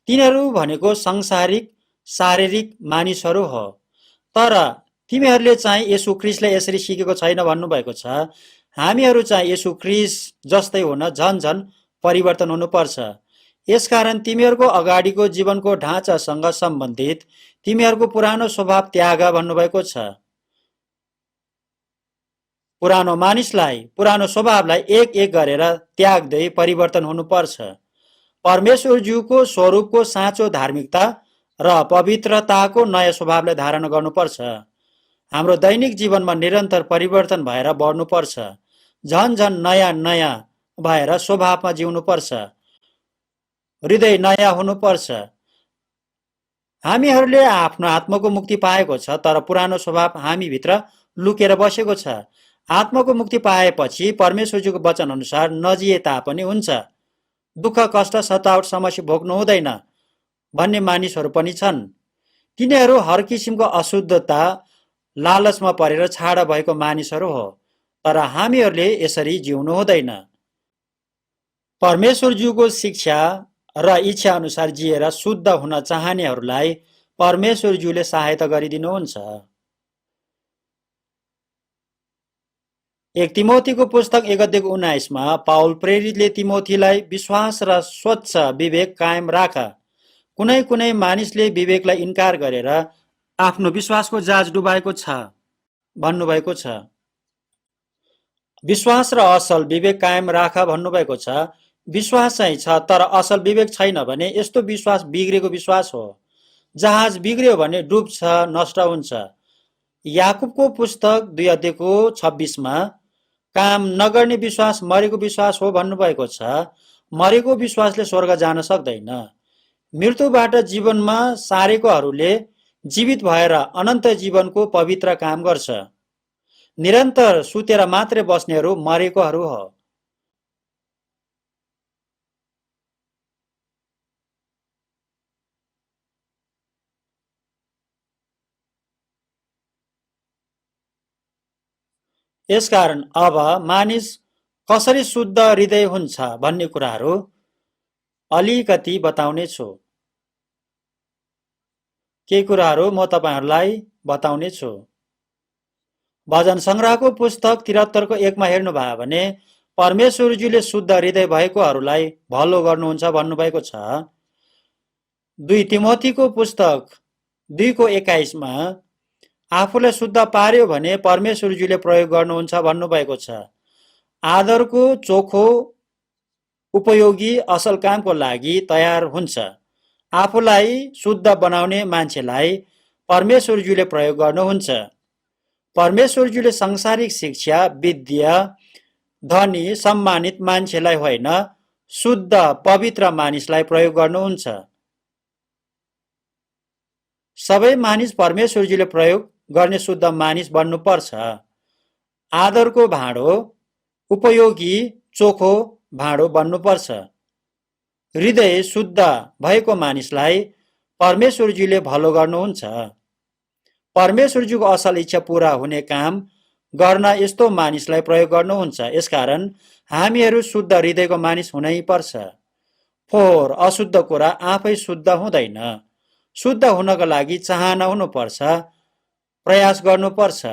तिनीहरू भनेको संसारिक, शारीरिक मानिसहरू हो। तर तिमीहरूले चाहिँ येशू ख्रीष्टले यसरी सिकेको छैन भन्नुभएको छ। हामीहरू चाहिँ येशू ख्रीष्ट जस्तै हुन झन झन परिवर्तन हुनुपर्छ। यसकारण तिमीहरूको अगाडिको जीवनको ढाँचासँग सम्बन्धित तिमीहरूको पुरानो स्वभाव त्याग भन्नुभएको छ। पुरानो मानिसलाई, पुरानो स्वभावलाई एक एक गरेर त्याग्दै परिवर्तन हुनुपर्छ। परमेश्वरज्यूको स्वरूपको साँचो धार्मिकता र पवित्रताको नयाँ स्वभावलाई धारण गर्नुपर्छ। हाम्रो दैनिक जीवनमा निरन्तर परिवर्तन भएर बढ्नुपर्छ। झन झन नयाँ नयाँ भएर स्वभावमा जिउनुपर्छ। हृदय नयाँ हुनुपर्छ। हामीहरूले आफ्नो आत्माको मुक्ति पाएको छ, तर पुरानो स्वभाव हामीभित्र लुकेर बसेको छ। आत्माको मुक्ति पाएपछि परमेश्वरजीको वचन अनुसार नजिए तापनि हुन्छ। दुःख, कष्ट, सतावट, समस्या भोग्नु हुँदैन भन्ने मानिसहरू पनि छन्। तिनीहरू हर किसिमको अशुद्धता, लालचमा परेर छाडा भएको मानिसहरू हो। तर हामीहरूले यसरी जिउनु हुँदैन। परमेश्वरज्यूको शिक्षा र इच्छा अनुसार जिएर शुद्ध हुन चाहनेहरूलाई परमेश्वरज्यूले सहायता गरिदिनुहुन्छ। 1 तिमोथीको पुस्तक 1:19 मा पाउल प्रेरितले तिमोथीलाई विश्वास र स्वच्छ विवेक कायम राख। कुनै कुनै मानिसले विवेकलाई इन्कार गरेर आफ्नो विश्वासको जाँच डुबाएको छ भन्नुभएको छ। विश्वास र असल विवेक कायम राख भन्नुभएको छ। विश्वास चाहिँ छ तर असल विवेक छैन भने यस्तो विश्वास बिग्रेको विश्वास हो। जहाज बिग्रियो भने डुब्छ, नष्ट हुन्छ। याकुबको पुस्तक 2:26 मा काम नगर्ने विश्वास मरेको विश्वास हो भन्नुभएको छ। मरेको विश्वासले स्वर्ग जान सक्दैन। मृत्युबाट जीवनमा सारेकोहरूले जीवित भएर अनन्त जीवनको पवित्र काम गर्छ। निरन्तर सुतेर मात्रै बस्नेहरू मरेकोहरू हो। यसकारण अब मानिस कसरी शुद्ध हृदय हुन्छ भन्ने कुराहरू अलिकति बताउने छु। केही कुराहरू म तपाईहरूलाई बताउने छु। भजन सङ्ग्रहको पुस्तक 73 को 1 मा हेर्नुभयो भने परमेश्वरजीले शुद्ध हृदय भएकोहरूलाई भलो गर्नुहुन्छ भन्नुभएको छ। 2 तिमोथीको पुस्तक 2 को 21 मा आफूलाई शुद्ध पार्यो भने परमेश्वरजीले प्रयोग गर्नुहुन्छ भन्नुभएको छ। आदरको, चोखो, उपयोगी, असल कामको लागि तयार हुन्छ। आफूलाई शुद्ध बनाउने मान्छेलाई परमेश्वरजीले प्रयोग गर्नुहुन्छ। परमेश्वरजीले सांसारिक शिक्षा, विद्या, धनी, सम्मानित मान्छेलाई होइन, शुद्ध पवित्र मानिसलाई प्रयोग गर्नुहुन्छ। सबै मानिस परमेश्वरजीले प्रयोग गर्ने शुद्ध मानिस बन्नुपर्छ। आदरको भाँडो, उपयोगी, चोखो भाँडो बन्नुपर्छ। हृदय शुद्ध भएको मानिसलाई परमेश्वरजीले भलो गर्नुहुन्छ। परमेश्वरजीको असल इच्छा पूरा हुने काम गर्न यस्तो मानिसलाई प्रयोग गर्नुहुन्छ। यसकारण हामीहरू शुद्ध हृदयको मानिस हुनै पर्छ। फोहोर, अशुद्ध कुरा आफै शुद्ध हुँदैन। शुद्ध हुनको लागि चाहना हुनुपर्छ, प्रयास गर्नुपर्छ।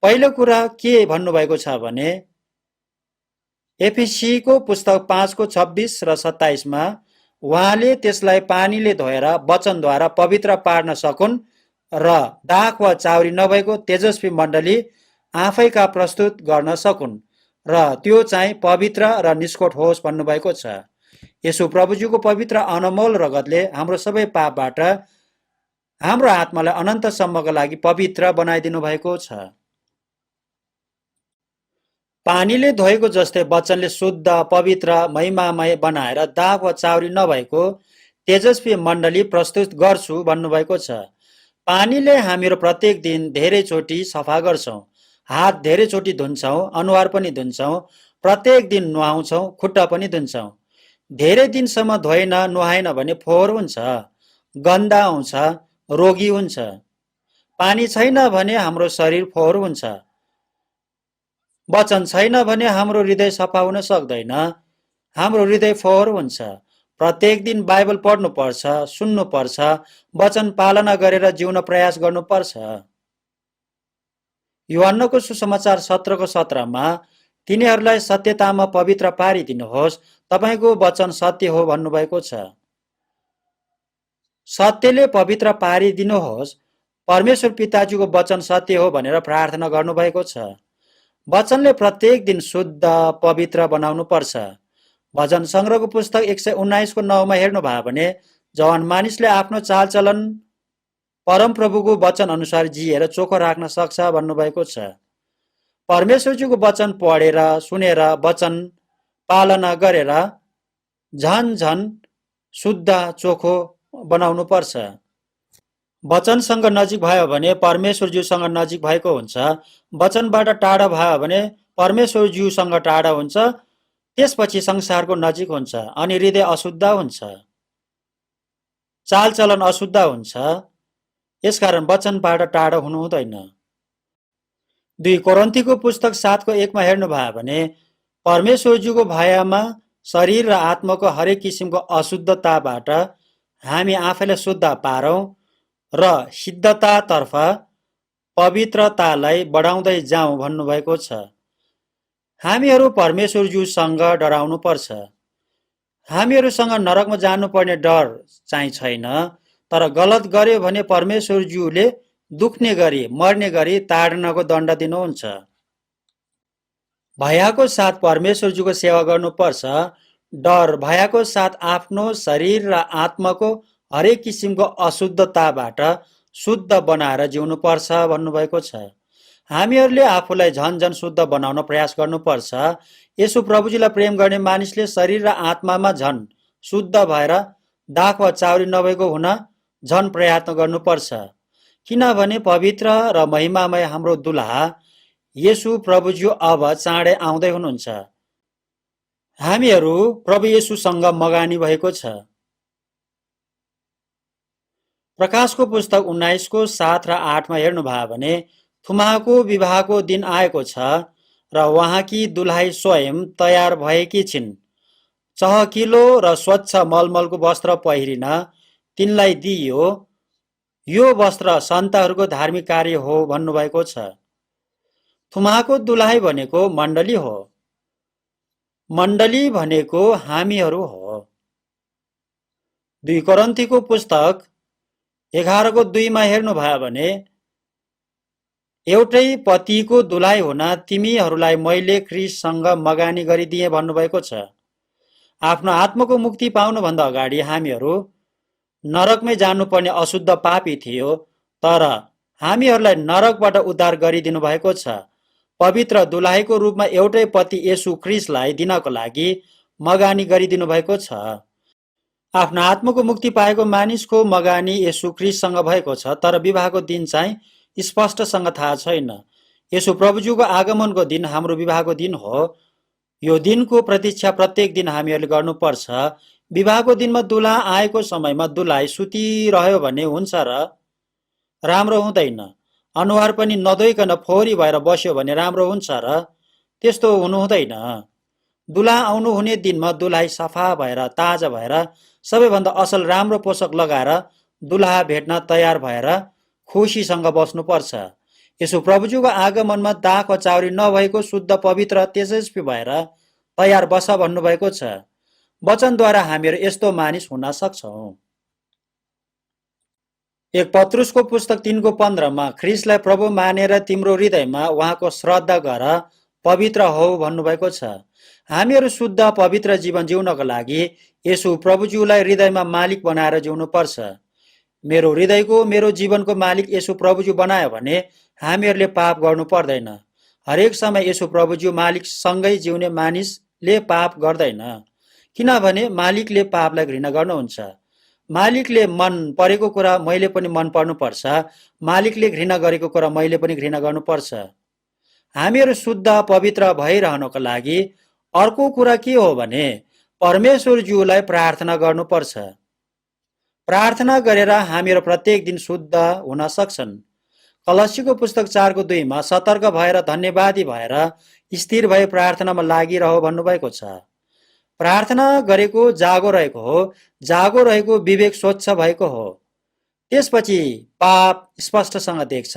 पहिलो कुरा के भन्नुभएको छ भने एफिसीको पुस्तक 5 को 26 र 27 मा उहाँले त्यसलाई पानीले धोएर वचनद्वारा पवित्र पार्न सकुन् र दाग वा चाउरी नभएको तेजस्वी मण्डली आफैका प्रस्तुत गर्न सकुन् र त्यो चाहिँ पवित्र र निष्कोट होस् भन्नुभएको छ। यसो प्रभुजीको पवित्र अनमोल रगतले हाम्रो सबै पापबाट हाम्रो आत्मालाई अनन्तसम्मका लागि पवित्र बनाइदिनु भएको छ। पानीले धोएको जस्तै वचनले शुद्ध, पवित्र, महिमामय बनाएर दाग वा चाउरी नभएको तेजस्वी मण्डली प्रस्तुत गर्छु भन्नुभएको छ। पानीले हामीहरू प्रत्येक दिन धेरैचोटि सफा गर्छौँ। हात धेरैचोटि धुन्छौँ, अनुहार पनि धुन्छौँ, प्रत्येक दिन नुहाउँछौँ, खुट्टा पनि धुन्छौँ। धेरै दिनसम्म धोएन नुहाएन भने फोहोर हुन्छ, गन्ध आउँछ, रोगी हुन्छ। पानी छैन भने हाम्रो शरीर फोहोर हुन्छ। वचन छैन भने हाम्रो हृदय सफा हुन सक्दैन, हाम्रो हृदय फोहोर हुन्छ। प्रत्येक दिन बाइबल पढ्नुपर्छ, सुन्नुपर्छ, वचन पालना गरेर जिउन प्रयास गर्नुपर्छ। यूहन्नको सुसमाचार 17 को 17 मा तिनीहरूलाई सत्यतामा पवित्र पारिदिनुहोस्, तपाईको वचन सत्य हो भन्नुभएको छ। सत्यले पवित्र पारिदिनुहोस्, परमेश्वर पिताजीको वचन सत्य हो भनेर प्रार्थना गर्नुभएको छ। वचनले प्रत्येक दिन शुद्ध, पवित्र बनाउनु पर्छ। भजन सङ्ग्रहको पुस्तक 119 को 9 मा हेर्नु भयो भने जवान मानिसले आफ्नो चालचलन परमप्रभुको वचन अनुसार जिएर चोखो राख्न सक्छ भन्नुभएको छ। परमेश्वरजीको वचन पढेर, सुनेर, वचन पालना गरेर झन झन शुद्ध, चोखो बनाउनु पर्छ। वचनसँग नजिक भयो भने परमेश्वरज्यूसँग नजिक भएको हुन्छ। वचनबाट टाढा भयो भने परमेश्वरज्यूसँग टाढा हुन्छ। त्यसपछि संसारको नजिक हुन्छ अनि हृदय अशुद्ध हुन्छ, चालचलन अशुद्ध हुन्छ। यसकारण वचनबाट टाढा हुनु हुँदैन। 2 कोरिन्थीको पुस्तक 7 को 1 मा हेर्नु भयो भने परमेश्वरज्यूको भयमा शरीर र आत्माको हरेक किसिमको अशुद्धताबाट हामी आफैलाई शुद्ध पारौं र सिद्धतातर्फ पवित्रतालाई बढाउँदै जाउँ भन्नुभएको छ। हामीहरू परमेश्वरज्यूसँग डराउनु पर्छ। हामीहरूसँग नरकमा जानुपर्ने डर चाहिँ छैन, तर गलत गर्यो भने परमेश्वरज्यूले दुख्ने गरी, मर्ने गरी ताडनको दण्ड दिनुहुन्छ। भयको साथ परमेश्वरज्यूको सेवा गर्नुपर्छ। डर भयको साथ आफ्नो शरीर र आत्माको हरेक किसिमको अशुद्धताबाट शुद्ध बनाएर जिउनु पर्छ भन्नुभएको छ। हामीहरूले आफूलाई झन झन शुद्ध बनाउन प्रयास गर्नुपर्छ। यसो प्रभुजीलाई प्रेम गर्ने मानिसले शरीर र आत्मामा झन शुद्ध भएर दाख वा चाउरी नभएको हुन झन प्रयत्न गर्नुपर्छ, किनभने पवित्र र महिमामय हाम्रो दुलहा येशू प्रभुज्यू अब चाँडै आउँदै हुनुहुन्छ। हामीहरू प्रभु येशूसँग मगानी भएको छ। प्रकाशको पुस्तक 19 को 7 र 8 मा हेर्नुभयो भने थुमाको विवाहको दिन आएको छ र उहाँकी दुलहाई स्वयं तयार भएकी छिन्। चहकिलो र स्वच्छ मलमलको वस्त्र पहिरिन तिनलाई दिइयो। यो वस्त्र सन्तहरूको धार्मिक कार्य हो भन्नुभएको छ। थुमाको दुलहाई भनेको मण्डली हो। मण्डली भनेको हामीहरू हो। 2 कोरिन्थीको पुस्तक 11 को 2 मा हेर्नुभयो भने एउटै पतिको दुलहाई हुन तिमीहरूलाई मैले ख्रीष्टसँग मगानी गरिदिए भन्नुभएको छ। आफ्नो आत्माको मुक्ति पाउनुभन्दा अगाडि हामीहरू नरकमै जानुपर्ने अशुद्ध पापी थियो, तर हामीहरूलाई नरकबाट उद्धार गरिदिनु भएको छ। पवित्र दुलहाईको रूपमा एउटै पति येशू ख्रीष्टलाई दिनको लागि मगानी गरिदिनु भएको छ। आफ्नो आत्माको मुक्ति पाएको मानिसको मगानी येशू ख्रीष्टसँग भएको छ, तर विवाहको दिन चाहिँ स्पष्टसँग थाहा छैन। येशू प्रभुज्यूको आगमनको दिन हाम्रो विवाहको दिन हो। यो दिनको प्रतीक्षा प्रत्येक दिन हामीहरूले गर्नुपर्छ। विवाहको दिनमा दुलहा आएको समयमा दुलहाई सुतिरह्यो भने हुन्छ र? राम्रो हुँदैन। अनुहार पनि नधोइकन फोहोरी भएर बस्यो भने राम्रो हुन्छ र? त्यस्तो हुनु हुँदैन। दुलहा आउनु हुने दिनमा दुलहाई सफा भएर ताजा भएर सबैभन्दा असल राम्रो पोषक लगाएर दुलहा भेट्न तयार भएर खुसीसँग बस्नुपर्छ। यसो प्रभुज्यूको आगमनमा दाख वा चाउरी नभएको शुद्ध पवित्र तेजस्वी भएर तयार बस भन्नुभएको छ। वचनद्वारा हामीहरू यस्तो मानिस हुन सक्छौँ। 1 पत्रुसको पुस्तक 3 को 15 मा ख्रीष्टलाई प्रभु मानेर तिम्रो हृदयमा उहाँको श्रद्धा गर, पवित्र हौ भन्नुभएको छ। हामीहरू शुद्ध पवित्र जीवन जिउनको लागि यसो प्रभुज्यूलाई हृदयमा मालिक बनाएर जिउनु पर्छ। मेरो हृदयको मेरो जीवनको मालिक यसो प्रभुज्यू बनायो भने हामीहरूले पाप गर्नु पर्दैन। हरेक समय यसो प्रभुज्यू मालिक सँगै जिउने मानिसले पाप गर्दैन, किनभने मालिकले पापलाई घृणा गर्नुहुन्छ। मालिकले मन परेको कुरा मैले पनि मन पर्नुपर्छ। मालिकले घृणा गरेको कुरा मैले पनि घृणा गर्नुपर्छ। हामीहरू शुद्ध पवित्र भइरहनको लागि अर्को कुरा के हो भने परमेश्वरज्यूलाई प्रार्थना गर्नुपर्छ। प्रार्थना गरेर हामीहरू प्रत्येक दिन शुद्ध हुन सक्छन्। कलसीको पुस्तक 4 को 2 मा सतर्क भएर धन्यवादी भएर स्थिर भए प्रार्थनामा लागिरह भन्नुभएको छ। प्रार्थना गरेको जागो रहेको हो, जागो रहेको विवेक स्वच्छ भएको हो। त्यसपछि पाप स्पष्टसँग देख्छ,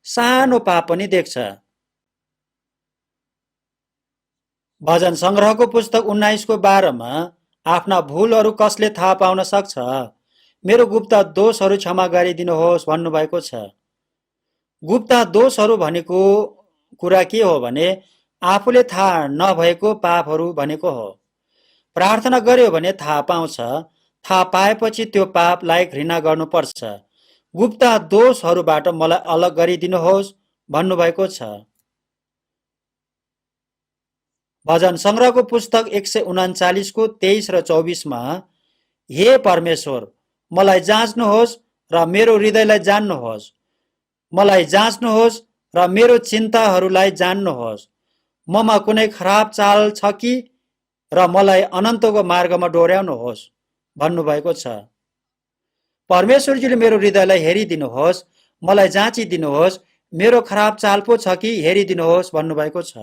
सानो पाप पनि देख्छ। भजन संग्रहको पुस्तक 19 को 12 मा आफ्ना भूलहरू कसले थाहा पाउन सक्छ? मेरो गुप्त दोषहरू क्षमा गरिदिनुहोस् भन्नुभएको छ। गुप्त दोषहरू भनेको कुरा के हो भने आफूले थाहा नभएको पापहरू भनेको हो। प्रार्थना गर्यो भने थाहा पाउँछ। थाहा पाएपछि त्यो पापलाई घृणा गर्नुपर्छ। गुप्त दोषहरूबाट मलाई अलग गरिदिनुहोस् भन्नुभएको छ। भजन संग्रहको पुस्तक 139 को 23 र 24 मा हे परमेश्वर, मलाई जाँच्नुहोस् र मेरो हृदयलाई जान्नुहोस्। मलाई जाँच्नुहोस् र मेरो चिन्ताहरूलाई जान्नुहोस्। ममा कुनै खराब चाल छ कि र मलाई अनन्तको मार्गमा डोर्याउनुहोस् भन्नुभएको छ। परमेश्वरजीले मेरो हृदयलाई हेरिदिनुहोस्, मलाई जाँचिदिनुहोस्, मेरो खराब चाल पो छ कि हेरिदिनुहोस् भन्नुभएको छ।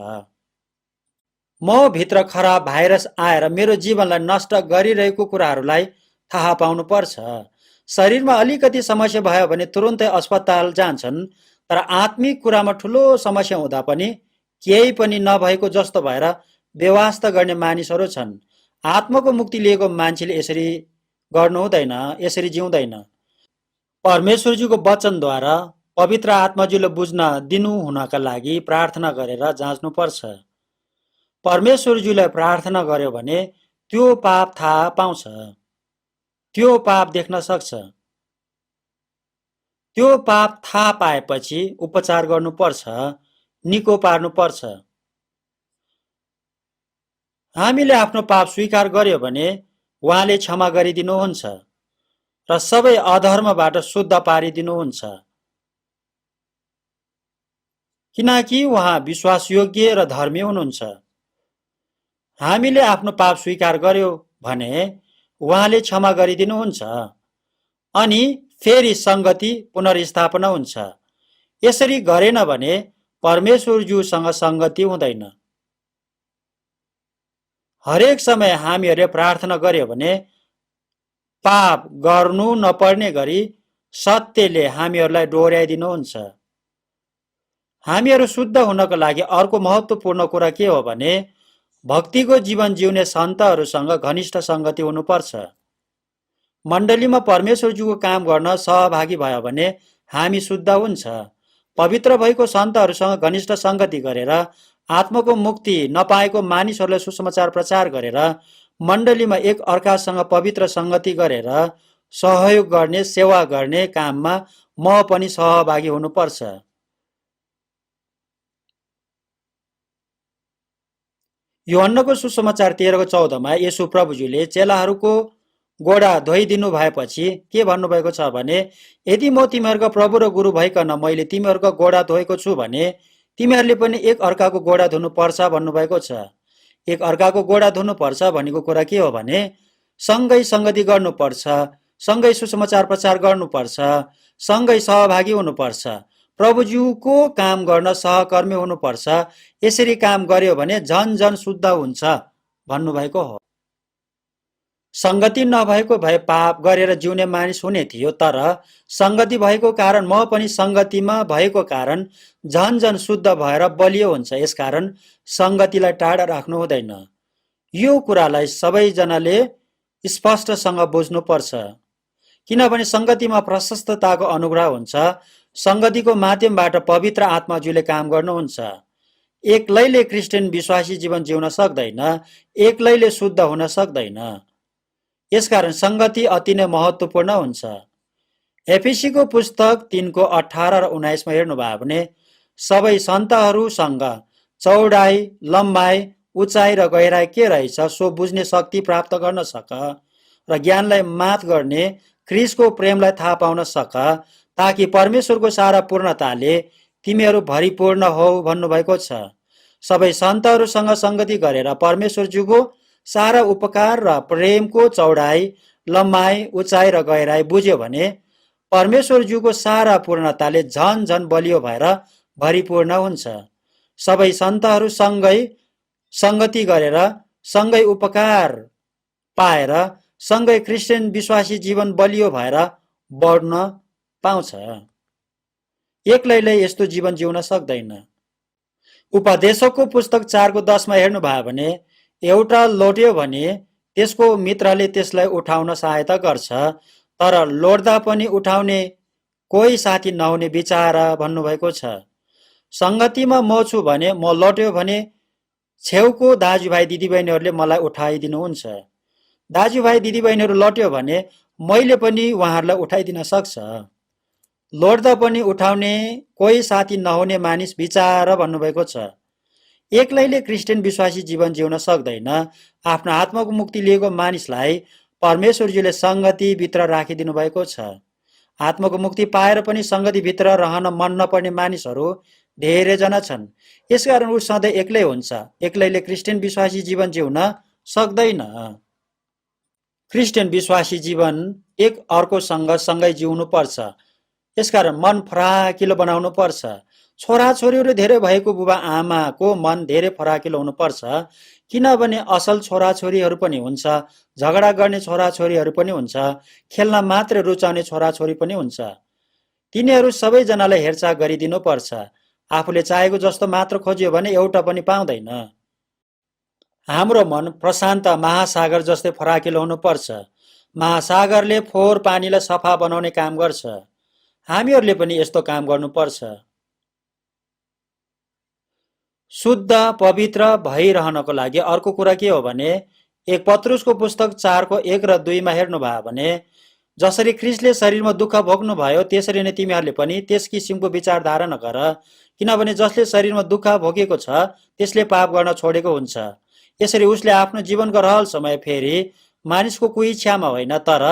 म भित्र खराब भाइरस आएर मेरो जीवनलाई नष्ट गरिरहेको कुराहरूलाई थाहा पाउनु पर्छ। शरीरमा अलिकति समस्या भयो भने तुरुन्तै अस्पताल जान्छन्, तर आत्मिक कुरामा ठुलो समस्या हुँदा पनि केही पनि नभएको जस्तो भएर व्यवस्था गर्ने मानिसहरू छन्। आत्माको मुक्ति लिएको मान्छेले यसरी गर्नु हुँदैन, यसरी जिउँदैन। परमेश्वरजीको वचनद्वारा पवित्र आत्माजीले बुझ्न दिनु हुनका लागि प्रार्थना गरेर जाँच्नु पर्छ। परमेश्वरजीलाई प्रार्थना गर्यो भने त्यो पाप थाहा पाउँछ, त्यो पाप देख्न सक्छ। त्यो पाप थाहा पाएपछि उपचार गर्नुपर्छ, निको पार्नुपर्छ। हामीले आफ्नो पाप स्वीकार गर्यो भने उहाँले क्षमा गरिदिनुहुन्छ र सबै अधर्मबाट शुद्ध पारिदिनुहुन्छ, किनकि उहाँ विश्वासयोग्य र धर्मी हुनुहुन्छ। हामीले आफ्नो पाप स्वीकार गर्यो भने उहाँले क्षमा गरिदिनुहुन्छ अनि फेरि सङ्गति पुनर्स्थापना हुन्छ। यसरी गरेन भने परमेश्वरज्यूसँग सङ्गति हुँदैन। हरेक समय हामीहरूले प्रार्थना गर्यो भने पाप गर्नु नपर्ने गरी सत्यले हामीहरूलाई डोर्याइदिनुहुन्छ। हामीहरू शुद्ध हुनको लागि अर्को महत्त्वपूर्ण कुरा के हो भने भक्तिको जीवन जिउने सन्तहरूसँग घनिष्ठ सङ्गति हुनुपर्छ। मण्डलीमा परमेश्वरज्यूको काम गर्न सहभागी भयो भने हामी शुद्ध हुन्छ। पवित्र भएको सन्तहरूसँग घनिष्ठ सङ्गति गरेर आत्माको मुक्ति नपाएको मानिसहरूलाई सुसमाचार प्रचार गरेर मण्डलीमा एक अर्कासँग पवित्र सङ्गति गरेर सहयोग गर्ने, सेवा गर्ने काममा म पनि सहभागी हुनुपर्छ। यूहन्नाको सुसमाचार 13:14 येशू प्रभुजीले चेलाहरूको गोडा धोइदिनु भएपछि के भन्नुभएको छ भने, यदि म तिमीहरूका प्रभु र गुरु भइकन मैले तिमीहरूका गोडा धोएको छु भने तिमीहरूले पनि एक अर्काको गोडा धुनुपर्छ भन्नुभएको छ। एक अर्काको गोडा धुनुपर्छ भनेको कुरा के हो भने सँगै सङ्गति गर्नुपर्छ, सँगै सुसमाचार प्रचार गर्नुपर्छ, सँगै सहभागी हुनुपर्छ, प्रभुज्यूको काम गर्न सहकर्मी हुनुपर्छ। यसरी काम गर्यो भने झन झन शुद्ध हुन्छ भन्नुभएको हो। सङ्गति नभएको भए पाप गरेर जिउने मानिस हुने थियो, तर सङ्गति भएको कारण म पनि सङ्गतिमा भएको कारण झन झन शुद्ध भएर बलियो हुन्छ। यसकारण सङ्गतिलाई टाढा राख्नु हुँदैन। यो कुरालाई सबैजनाले स्पष्टसँग बुझ्नुपर्छ, किनभने सङ्गतिमा प्रशस्तताको अनुग्रह हुन्छ। सङ्गतिको माध्यमबाट पवित्र आत्माज्यूले काम गर्नुहुन्छ। एक्लैले क्रिस्चियन विश्वासी जीवन जिउन सक्दैन, एक्लैले शुद्ध हुन सक्दैन। यसकारण सङ्गति अति नै महत्त्वपूर्ण हुन्छ। एफिसीको पुस्तक 3:18 र 19 हेर्नुभयो भने सबै सन्तहरूसँग चौडाइ, लम्बाइ, उचाइ र गहिराइ के रहेछ सो बुझ्ने शक्ति प्राप्त गर्न सक र ज्ञानलाई मात गर्ने ख्रिस्टको प्रेमलाई थाहा पाउन सक, ताकि परमेश्वरको सारा पूर्णताले तिमीहरू भरिपूर्ण हौ भन्नुभएको छ। सबै सन्तहरूसँग सङ्गति गरेर परमेश्वरज्यूको सारा उपकार र प्रेमको चौडाइ, लम्बाइ, उचाइ र गहिराइ बुझ्यो भने परमेश्वरज्यूको सारा पूर्णताले झन झन बलियो भएर भरिपूर्ण हुन्छ। सबै सन्तहरू सँगै सङ्गति गरेर सँगै उपकार पाएर सँगै क्रिस्चियन विश्वासी जीवन बलियो भएर बढ्न पाउँछ। एक्लैले यस्तो जीवन जिउन सक्दैन। उपदेशकको पुस्तक 4:10 हेर्नुभयो भने एउटा लोट्यो भने त्यसको मित्रले त्यसलाई उठाउन सहायता गर्छ, तर लोड्दा पनि उठाउने कोही साथी नहुने बिचारा भन्नुभएको छ। सङ्गतिमा म छु भने म लोट्यो भने छेउको दाजुभाइ दिदीबहिनीहरूले मलाई उठाइदिनुहुन्छ। दाजुभाइ दिदीबहिनीहरू लट्यो भने मैले पनि उहाँहरूलाई उठाइदिन सक्छ। लोड्दा पनि उठाउने कोही साथी नहुने मानिस बिचारा भन्नुभएको छ। एक्लैले क्रिस्चियन विश्वासी जीवन जिउन सक्दैन। आफ्नो आत्माको मुक्ति लिएको मानिसलाई परमेश्वरजीले सङ्गतिभित्र राखिदिनु भएको छ। आत्माको मुक्ति पाएर पनि सङ्गतिभित्र रहन मन नपर्ने मानिसहरू धेरैजना छन्। यसकारण ऊ सधैँ एक्लै हुन्छ। एक्लैले क्रिस्चियन विश्वासी जीवन जिउन सक्दैन। क्रिस्चियन विश्वासी जीवन एक अर्कोसँग सँगै जिउनु पर्छ। यसकारण मन फराकिलो बनाउनु पर्छ। छोराछोरीहरू धेरै भएको बुबा आमाको मन धेरै फराकिलो हुनुपर्छ, किनभने असल छोराछोरीहरू पनि हुन्छ, झगडा गर्ने छोराछोरीहरू पनि हुन्छ, खेल्न मात्र रुचाउने छोराछोरी पनि हुन्छ। तिनीहरू सबैजनालाई हेरचाह गरिदिनु पर्छ। आफूले चाहेको जस्तो मात्र खोज्यो भने एउटा पनि पाउँदैन। हाम्रो मन प्रशान्त महासागर जस्तै फराकिलो हुनुपर्छ। महासागरले फोहोर पानीलाई सफा बनाउने काम गर्छ। हामीहरूले पनि यस्तो काम गर्नुपर्छ। शुद्ध पवित्र भइरहनको लागि अर्को कुरा के हो भने 1 पत्रुसको पुस्तक 4:1 र 2 हेर्नुभयो भने जसरी ख्रिस्टले शरीरमा दुःख भोग्नु भयो त्यसरी नै तिमीहरूले पनि त्यस किसिमको विचारधारा नगर, किनभने जसले शरीरमा दुःख भोगेको छ त्यसले पाप गर्न छोडेको हुन्छ। यसरी उसले आफ्नो जीवनको रहल समय फेरि मानिसको कोही इच्छामा होइन तर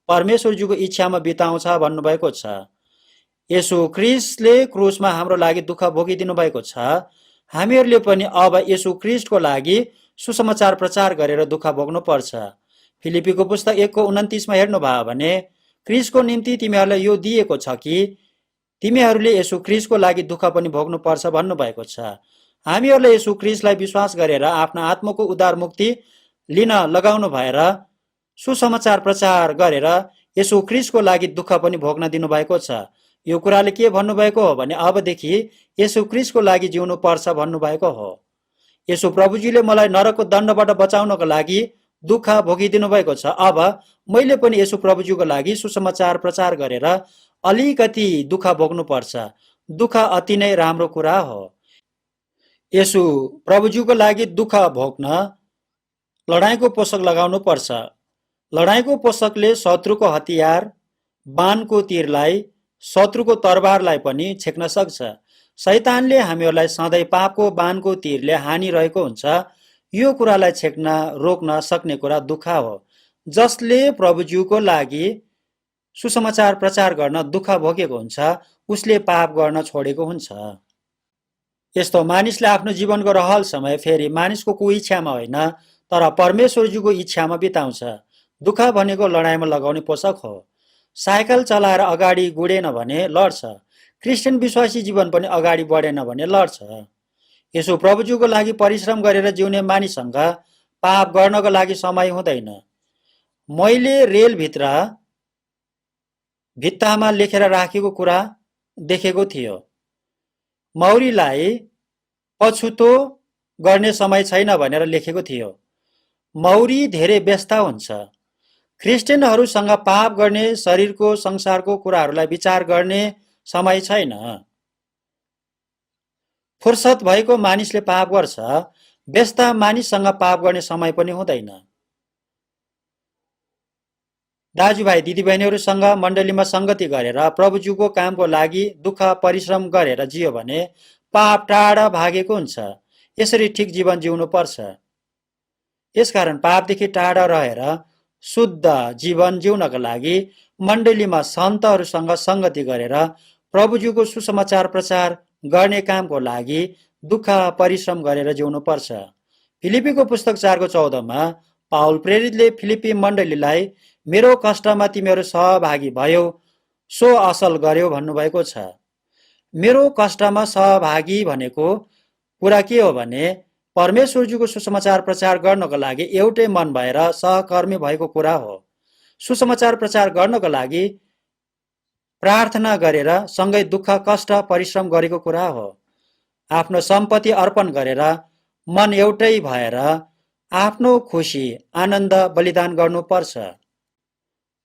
परमेश्वरजीको इच्छामा बिताउँछ भन्नुभएको छ। यसो ख्रिस्टले क्रुसमा हाम्रो लागि दुःख भोगिदिनु भएको छ। हामीहरूले पनि अब यसो ख्रिस्टको लागि सुसमाचार प्रचार गरेर दुःख भोग्नु पर्छ। फिलिपीको पुस्तक 1:29 हेर्नुभयो भने ख्रिस्टको निम्ति तिमीहरूलाई यो दिएको छ कि तिमीहरूले यसो ख्रिस्टको लागि दुःख पनि भोग्नु पर्छ भन्नुभएको छ। हामीहरूले यसो ख्रिस्टलाई विश्वास गरेर आफ्नो आत्माको उद्धार मुक्ति लिन लगाउनु भएर सुसमाचार प्रचार गरेर यसो ख्रिस्टको लागि दुःख पनि भोग्न दिनुभएको छ। यो कुराले के भन्नुभएको हो भने अबदेखि यसो ख्रिस्टको लागि जिउनु पर्छ भन्नुभएको हो। यसो प्रभुजीले मलाई नरकको दण्डबाट बचाउनको लागि दुःख भोगिदिनु भएको छ। अब मैले पनि यसो प्रभुजीको लागि सुसमाचार प्रचार गरेर अलिकति दुःख भोग्नु पर्छ। दुःख अति नै राम्रो कुरा हो। यसो प्रभुजीको लागि दुःख भोग्न लडाईँको पोषक लगाउनु पर्छ। लडाईँको पोषकले शत्रुको हतियार बाणको तीरलाई शत्रुको तरबारलाई पनि छेक्न सक्छ। शैतानले हामीहरूलाई सधैँ पापको बाणको तीरले हानि रहेको हुन्छ। यो कुरालाई छेक्न रोक्न सक्ने कुरा दुःख हो। जसले प्रभुज्यूको लागि सुसमाचार प्रचार गर्न दुःख भोगेको हुन्छ उसले पाप गर्न छोडेको हुन्छ। यस्तो मानिसले आफ्नो जीवनको रहल समय फेरि मानिसको कोही इच्छामा होइन तर परमेश्वरज्यूको इच्छामा बिताउँछ। दुःख भनेको लडाईँमा लगाउने पोषक हो। साइकल चलाएर अगाडि गुडेन भने लड्छ। क्रिस्चियन विश्वासी जीवन पनि अगाडि बढेन भने लड्छ। यसो प्रभुज्यूको लागि परिश्रम गरेर जिउने मानिससँग पाप गर्नको लागि समय हुँदैन। मैले रेलभित्र भित्तामा लेखेर राखेको कुरा देखेको थियो। मौरीलाई पछुतो गर्ने समय छैन भनेर लेखेको थियो। मौरी धेरै व्यस्त हुन्छ। क्रिस्चियनहरूसँग पाप गर्ने शरीरको संसारको कुराहरूलाई विचार गर्ने समय छैन। फुर्सद भएको मानिसले पाप गर्छ। व्यस्त मानिससँग पाप गर्ने समय पनि हुँदैन। दाजुभाइ दिदीबहिनीहरूसँग मण्डलीमा संगति गरेर प्रभुज्यूको कामको लागि दुःख परिश्रम गरेर जियो भने पाप टाढा भागेको हुन्छ। यसरी ठिक जीवन जिउनु पर्छ। यसकारण पापदेखि टाढा रहेर शुद्ध जीवन जिउनका लागि मण्डलीमा सन्तहरूसँग संगति गरेर प्रभुज्यूको सुसमाचार प्रचार गर्ने कामको लागि दुःख परिश्रम गरेर जिउनु पर्छ। फिलिपीको पुस्तक 4:14 पाउल प्रेरितले फिलिपी मण्डलीलाई मेरो कष्टमा तिमीहरू सहभागी भयो सो असल गर्यो भन्नुभएको छ। मेरो कष्टमा सहभागी भनेको कुरा के हो भने परमेश्वरज्यूको सुसमाचार प्रचार गर्नको लागि एउटै मन भएर सहकर्मी भएको कुरा हो। सुसमाचार प्रचार गर्नको लागि प्रार्थना गरेर सँगै दुःख कष्ट परिश्रम गरेको कुरा हो। आफ्नो सम्पत्ति अर्पण गरेर मन एउटै भएर आफ्नो खुसी आनन्द बलिदान गर्नुपर्छ।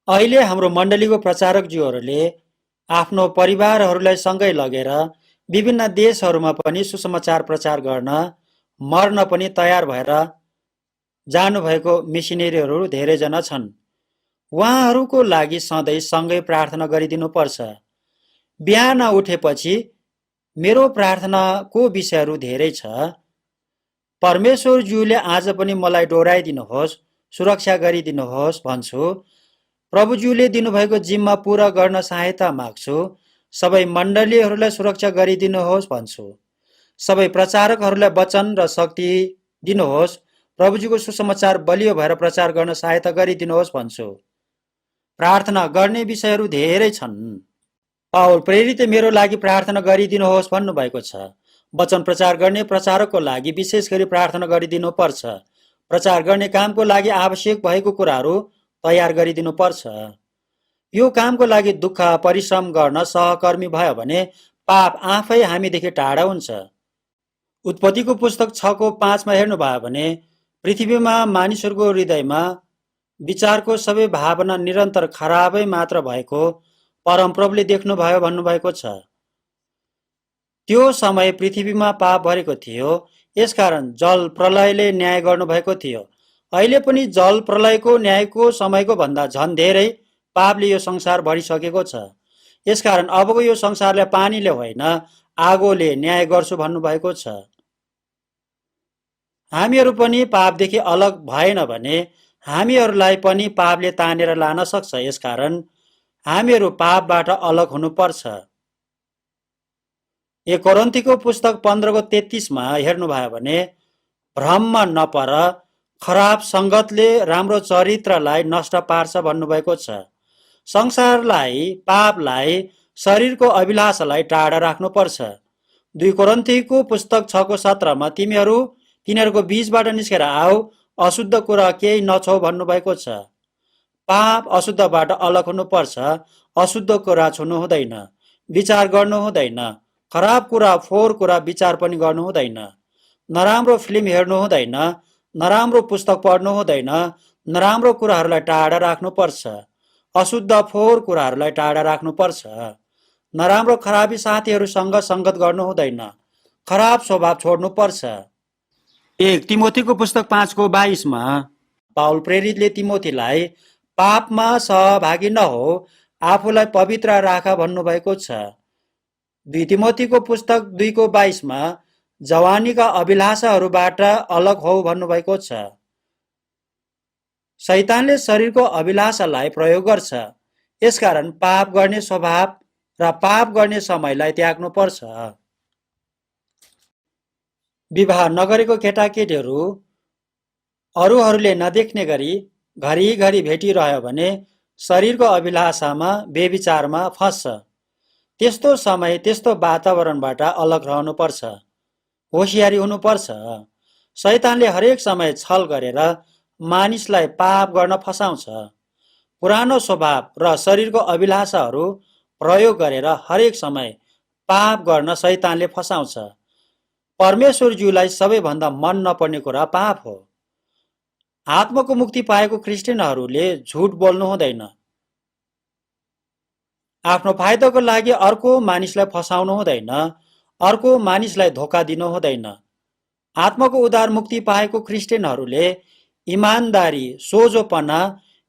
अहिले हाम्रो मण्डलीको प्रचारकज्यूहरूले आफ्नो परिवारहरूलाई सँगै लगेर विभिन्न देशहरूमा पनि सुसमाचार प्रचार गर्न मर्न पनि तयार भएर जानुभएको मिसनरीहरू धेरैजना छन्। उहाँहरूको लागि सधैँ सँगै प्रार्थना गरिदिनु पर्छ। बिहान उठेपछि मेरो प्रार्थनाको विषयहरू धेरै छ। परमेश्वरज्यूले आज पनि मलाई डोराइदिनुहोस्, सुरक्षा गरिदिनुहोस् भन्छु। प्रभुज्यूले दिनुभएको जिम्मा पूरा गर्न सहायता माग्छु। सबै मण्डलीहरूलाई सुरक्षा गरिदिनुहोस् भन्छु। सबै प्रचारकहरूलाई वचन र शक्ति दिनुहोस्। प्रभुज्यूको सुसमाचार बलियो भएर प्रचार गर्न सहायता गरिदिनुहोस् भन्छु। प्रार्थना गर्ने विषयहरू धेरै छन्। पाउल प्रेरितले मेरो लागि प्रार्थना गरिदिनुहोस् भन्नुभएको छ। वचन प्रचार गर्ने प्रचारकको लागि विशेष गरी प्रार्थना गरिदिनु पर्छ। प्रचार गर्ने कामको लागि आवश्यक भएको कुराहरू तयार गरिदिनु पर्छ। यो कामको लागि दुःख परिश्रम गर्न सहकर्मी भयो भने पाप आफै हामीदेखि टाढा हुन्छ। उत्पत्तिको पुस्तक 6:5 हेर्नुभयो भने पृथ्वीमा मानिसहरूको हृदयमा विचारको सबै भावना निरन्तर खराबै मात्र भएको परमप्रभुले देख्नुभयो भन्नुभएको छ। त्यो समय पृथ्वीमा पाप भरेको थियो। यसकारण जल प्रलयले न्याय गर्नुभएको थियो। अहिले पनि जल प्रलयको न्यायको समयको भन्दा झन् धेरै पापले यो संसार भरिसकेको छ। यसकारण अबको यो संसारलाई पानीले होइन आगोले न्याय गर्छु भन्नुभएको छ। हामीहरू पनि पापदेखि अलग भएन भने हामीहरूलाई पनि पापले तानेर लान सक्छ। यसकारण हामीहरू पापबाट अलग हुनुपर्छ। 1 कोरिन्थीको पुस्तक 15:33 हेर्नुभयो भने भ्रममा नपर, खराब सङ्गतले राम्रो चरित्रलाई नष्ट पार्छ भन्नुभएको छ। संसारलाई, पापलाई, शरीरको अभिलाषालाई टाढा राख्नुपर्छ। 2 कोरिन्थीको पुस्तक 6:17 तिनीहरूको बीचबाट निस्केर आऊ, अशुद्ध कुरा केही नछौ भन्नुभएको छ। पाप अशुद्धबाट अलग हुनुपर्छ। अशुद्ध कुरा छुनु हुँदैन, विचार गर्नु हुँदैन, खराब कुरा, फोहोर कुरा विचार पनि गर्नु हुँदैन, नराम्रो फिल्म हेर्नु हुँदैन, नराम्रो पुस्तक पढ्नु हुँदैन, नराम्रो कुराहरूलाई टाढा राख्नुपर्छ। अशुद्ध फोहोर कुराहरूलाई टाढा राख्नुपर्छ। नराम्रो खराबी साथीहरूसँग सङ्गत गर्नु हुँदैन, खराब स्वभाव छोड्नुपर्छ। 1 तिमोथीको पुस्तक 5:22 पाउल प्रेरितले तिमोथीलाई पापमा सहभागी नहो, आफूलाई पवित्र राख भन्नुभएको छ। 2 तिमोथीको पुस्तक 2:22 जवानीका अभिलाषाहरूबाट अलग हौ भन्नुभएको छ। शैतानले शरीरको अभिलाषालाई प्रयोग गर्छ। यसकारण पाप गर्ने स्वभाव र पाप गर्ने समयलाई त्याग्नुपर्छ। विवाह नगरेको केटाकेटीहरू अरूहरूले नदेख्ने गरी घरिघरि भेटिरह्यो भने शरीरको अभिलाषामा, बेविचारमा फस्छ। त्यस्तो समय, त्यस्तो वातावरणबाट अलग रहनुपर्छ। होसियारी हुनुपर्छ। शैतानले हरेक समय छल गरेर मानिसलाई पाप गर्न फसाउँछ। पुरानो स्वभाव र शरीरको अभिलाषाहरू प्रयोग गरेर हरेक समय पाप गर्न शैतानले फसाउँछ। परमेश्वरज्यूलाई सबैभन्दा मन नपर्ने कुरा पाप हो। आत्माको मुक्ति पाएको क्रिस्चियनहरूले झुट बोल्नु हुँदैन। आफ्नो फाइदाको लागि अर्को मानिसलाई फसाउनु हुँदैन, अर्को मानिसलाई धोका दिनु हुँदैन। आत्माको उद्धार मुक्ति पाएको क्रिस्चियनहरूले इमानदारी, सोझोपना,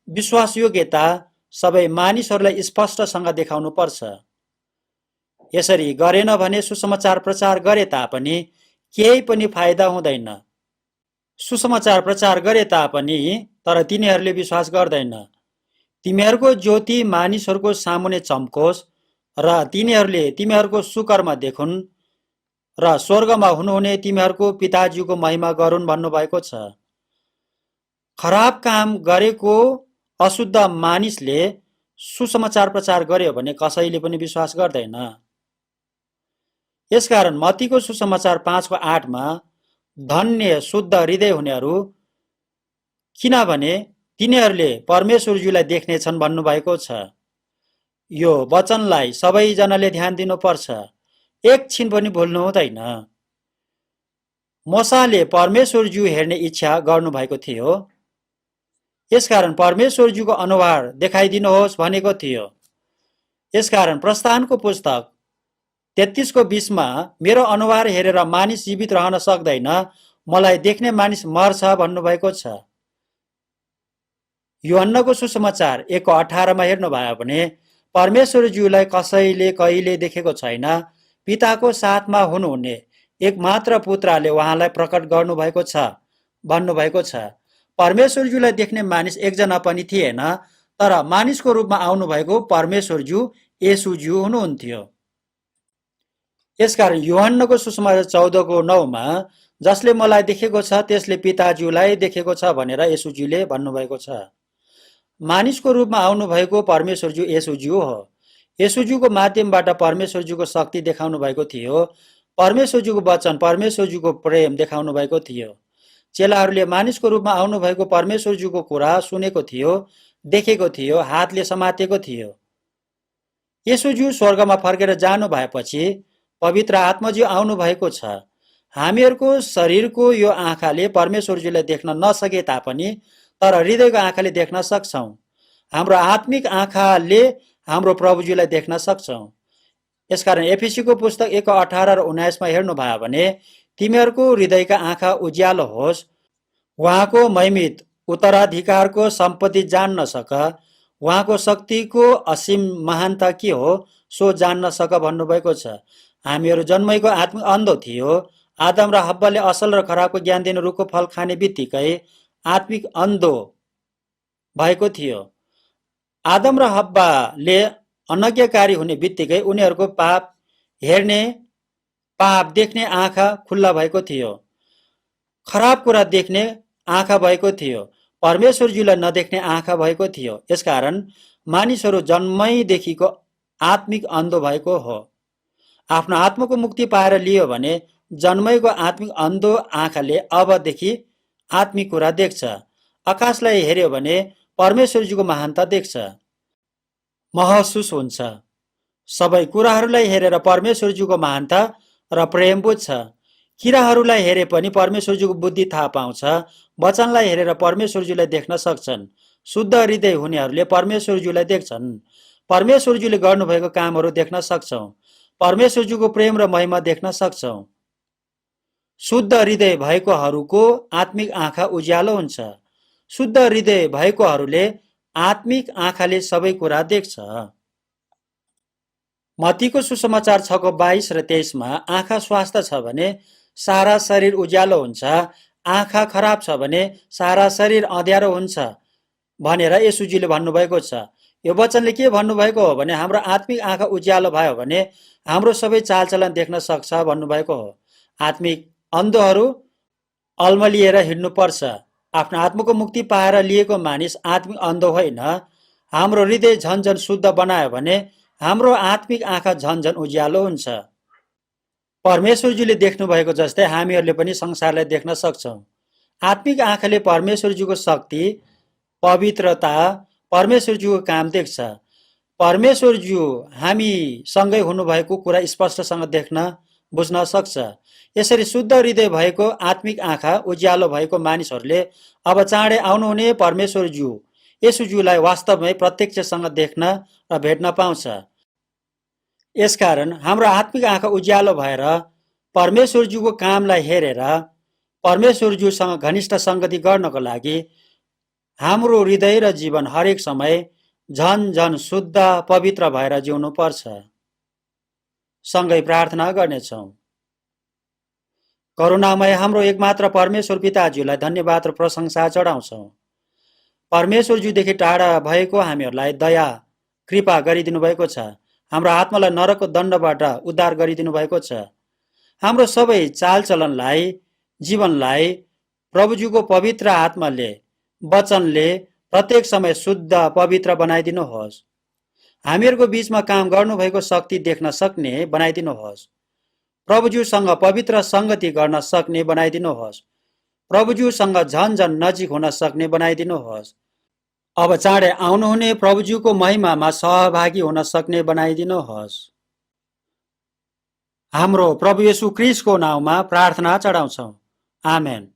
विश्वासयोग्यता सबै मानिसहरूलाई स्पष्टसँग देखाउनु पर्छ। यसरी गरेन भने सुसमाचार प्रचार गरे तापनि केही पनि फाइदा हुँदैन। सुसमाचार प्रचार गरे तापनि तर तिनीहरूले विश्वास गर्दैन। तिमीहरूको ज्योति मानिसहरूको सामुन्ने चम्कोस् र तिनीहरूले तिमीहरूको सुकर्म देखुन् र स्वर्गमा हुनुहुने तिमीहरूको पिताजीको महिमा गरून् भन्नुभएको छ। खराब काम गरेको अशुद्ध मानिसले सुसमाचार प्रचार गर्यो भने कसैले पनि विश्वास गर्दैन। यसकारण मत्तीको सुसमाचार 5:8 धन्य शुद्ध हृदय हुनेहरू, किनभने तिनीहरूले परमेश्वरज्यूलाई देख्नेछन् भन्नुभएको छ। यो वचनलाई सबैजनाले ध्यान दिनुपर्छ, एकछिन पनि भुल्नु हुँदैन। मोसाले परमेश्वरज्यू हेर्ने इच्छा गर्नुभएको थियो। यसकारण परमेश्वरज्यूको अनुहार देखाइदिनुहोस् भनेको थियो। यसकारण प्रस्थानको पुस्तक 33:20 मेरो अनुहार हेरेर मानिस जीवित रहन सक्दैन, मलाई देख्ने मानिस मर्छ भन्नुभएको छ। यूहन्नाको सुसमाचार 1:18 हेर्नुभयो भने परमेश्वरज्यूलाई कसैले कहिले देखेको छैन, पिताको साथमा हुनुहुने एकमात्र पुत्रले उहाँलाई प्रकट गर्नुभएको छ भन्नुभएको छ। परमेश्वरज्यूलाई देख्ने मानिस एकजना पनि थिएन, तर मानिसको रूपमा आउनुभएको परमेश्वरज्यू येशूज्यू हुनुहुन्थ्यो। यसकारण यूहन्नाको सुसमाचार 14:9 जसले मलाई देखेको छ त्यसले पिताज्यूलाई देखेको छ भनेर येशूज्यूले भन्नुभएको छ। मानिसको रूपमा आउनुभएको परमेश्वरज्यू येशूज्यू हो। येशूज्यूको माध्यमबाट परमेश्वरज्यूको शक्ति देखाउनु भएको थियो। परमेश्वरज्यूको वचन, परमेश्वरज्यूको प्रेम देखाउनु भएको थियो। चेलाहरूले मानिसको रूपमा आउनुभएको परमेश्वरज्यूको कुरा सुनेको थियो, देखेको थियो, हातले समातेको थियो। येशूज्यू स्वर्गमा फर्केर जानु भएपछि पवित्र आत्माज्यू आउनु भएको छ। हामीहरूको शरीरको यो आँखाले परमेश्वरज्यूलाई देख्न नसके तापनि तर हृदयको आँखाले देख्न सक्छौँ। हाम्रो आत्मिक आँखाले हाम्रो प्रभुज्यूलाई देख्न सक्छौँ। यसकारण एफिसीको पुस्तक 1:18 र 19 हेर्नुभयो भने तिमीहरूको हृदयका आँखा उज्यालो होस्, उहाँको महिमित उत्तराधिकारको सम्पत्ति जान्न सक, उहाँको शक्तिको असीम महानता के हो सो जान्न सक भन्नुभएको छ। हामीहरू जन्मैको आत्मिक अन्धो थियो। आदम र हब्बाले असल र खराबको ज्ञान दिने रुखको फल खाने बित्तिकै आत्मिक अन्धो भएको थियो। आदम र हब्बाले अनज्ञाकारी हुने बित्तिकै उनीहरूको पाप हेर्ने, पाप देख्ने आँखा खुल्ला भएको थियो। खराब कुरा देख्ने आँखा भएको थियो, परमेश्वरज्यूलाई नदेख्ने आँखा भएको थियो। यसकारण मानिसहरू जन्मैदेखिको आत्मिक अन्धो भएको हो। आफ्नो आत्माको मुक्ति पाएर लियो भने जन्मैको आत्मिक अन्धो आँखाले अबदेखि आत्मिक कुरा देख्छ। आकाशलाई हेर्यो भने परमेश्वरज्यूको महानता देख्छ, महसुस हुन्छ। सबै कुराहरूलाई हेरेर परमेश्वरज्यूको महानता र प्रेम बुझ्छ। किराहरूलाई हेरे पनि परमेश्वरज्यूको बुद्धि थाहा पाउँछ। वचनलाई हेरेर परमेश्वरज्यूलाई देख्न सक्छन्। शुद्ध हृदय हुनेहरूले परमेश्वरज्यूलाई देख्छन्। परमेश्वरज्यूले गर्नुभएको कामहरू देख्न सक्छौं। परमेश्वरज्यूको प्रेम र महिमा देख्न सक्छौं। शुद्ध हृदय भएकोहरूको आत्मिक आँखा उज्यालो हुन्छ। शुद्ध हृदय भएकोहरूले आत्मिक आँखाले सबै कुरा देख्छ। मत्तीको सुसमाचार 6:22 र 23 मा आँखा स्वास्थ्य छ भने सारा शरीर उज्यालो हुन्छ, आँखा खराब छ भने सारा शरीर अँध्यारो हुन्छ भनेर येशूजीले भन्नुभएको छ। यो वचनले के भन्नुभएको हो भने हाम्रो आत्मिक आँखा उज्यालो भयो भने हाम्रो सबै चालचलन देख्न सक्छ भन्नुभएको हो। आत्मिक अन्धोहरू अल्मलिएर हिँड्नुपर्छ। आफ्नो आत्माको मुक्ति पाएर लिएको मानिस आत्मिक अन्धो होइन। हाम्रो हृदय झन्झन शुद्ध बनायो भने हाम्रो आत्मिक आँखा झन्झन उज्यालो हुन्छ। परमेश्वरज्यूले देख्नु भएको जस्तै हामीहरूले पनि संसारलाई देख्न सक्छौं। आत्मिक आँखाले परमेश्वरज्यूको शक्ति, पवित्रता, परमेश्वरज्यूको काम देख्छ। परमेश्वरज्यू हामी सँगै हुनुभएको कुरा स्पष्टसँग देख्न बुझ्न सक्छ। यसरी शुद्ध हृदय भएको आत्मिक आँखा उज्यालो भएको मानिसहरूले अब चाँडै आउनुहुने परमेश्वरज्यू येशूज्यूलाई वास्तवमै प्रत्यक्षसँग देख्न र भेट्न पाउँछ। यसकारण हाम्रो आत्मिक आँखा उज्यालो भएर परमेश्वरज्यूको कामलाई हेरेर परमेश्वरज्यूसँग घनिष्ठ संगति गर्नको लागि हाम्रो हृदय र जीवन हरेक समय झन झन शुद्ध पवित्र भएर जिउनु पर्छ। सँगै प्रार्थना गर्नेछौँ। करुणामय हाम्रो एकमात्र परमेश्वर पिताज्यूलाई धन्यवाद र प्रशंसा चढाउँछौँ। परमेश्वरज्यूदेखि टाढा भएको हामीहरूलाई दया कृपा गरिदिनु भएको छ। हाम्रो आत्मालाई नरकको दण्डबाट उद्धार गरिदिनु भएको छ। हाम्रो सबै चालचलनलाई, जीवनलाई प्रभुज्यूको पवित्र आत्माले, वचनले प्रत्येक समय शुद्ध पवित्र बनाइदिनुहोस्। हामीहरूको बीचमा काम गर्नुभएको शक्ति देख्न सक्ने बनाइदिनुहोस्। प्रभुज्यूसँग पवित्र संगति गर्न सक्ने बनाइदिनुहोस्। प्रभुज्यूसँग झन झन नजिक हुन सक्ने बनाइदिनुहोस्। अब चाँडै आउनुहुने प्रभुज्यूको महिमामा सहभागी हुन सक्ने बनाइदिनुहोस्। हाम्रो प्रभु येशू ख्रीष्टको नाउँमा प्रार्थना चढाउँछौँ। आमेन।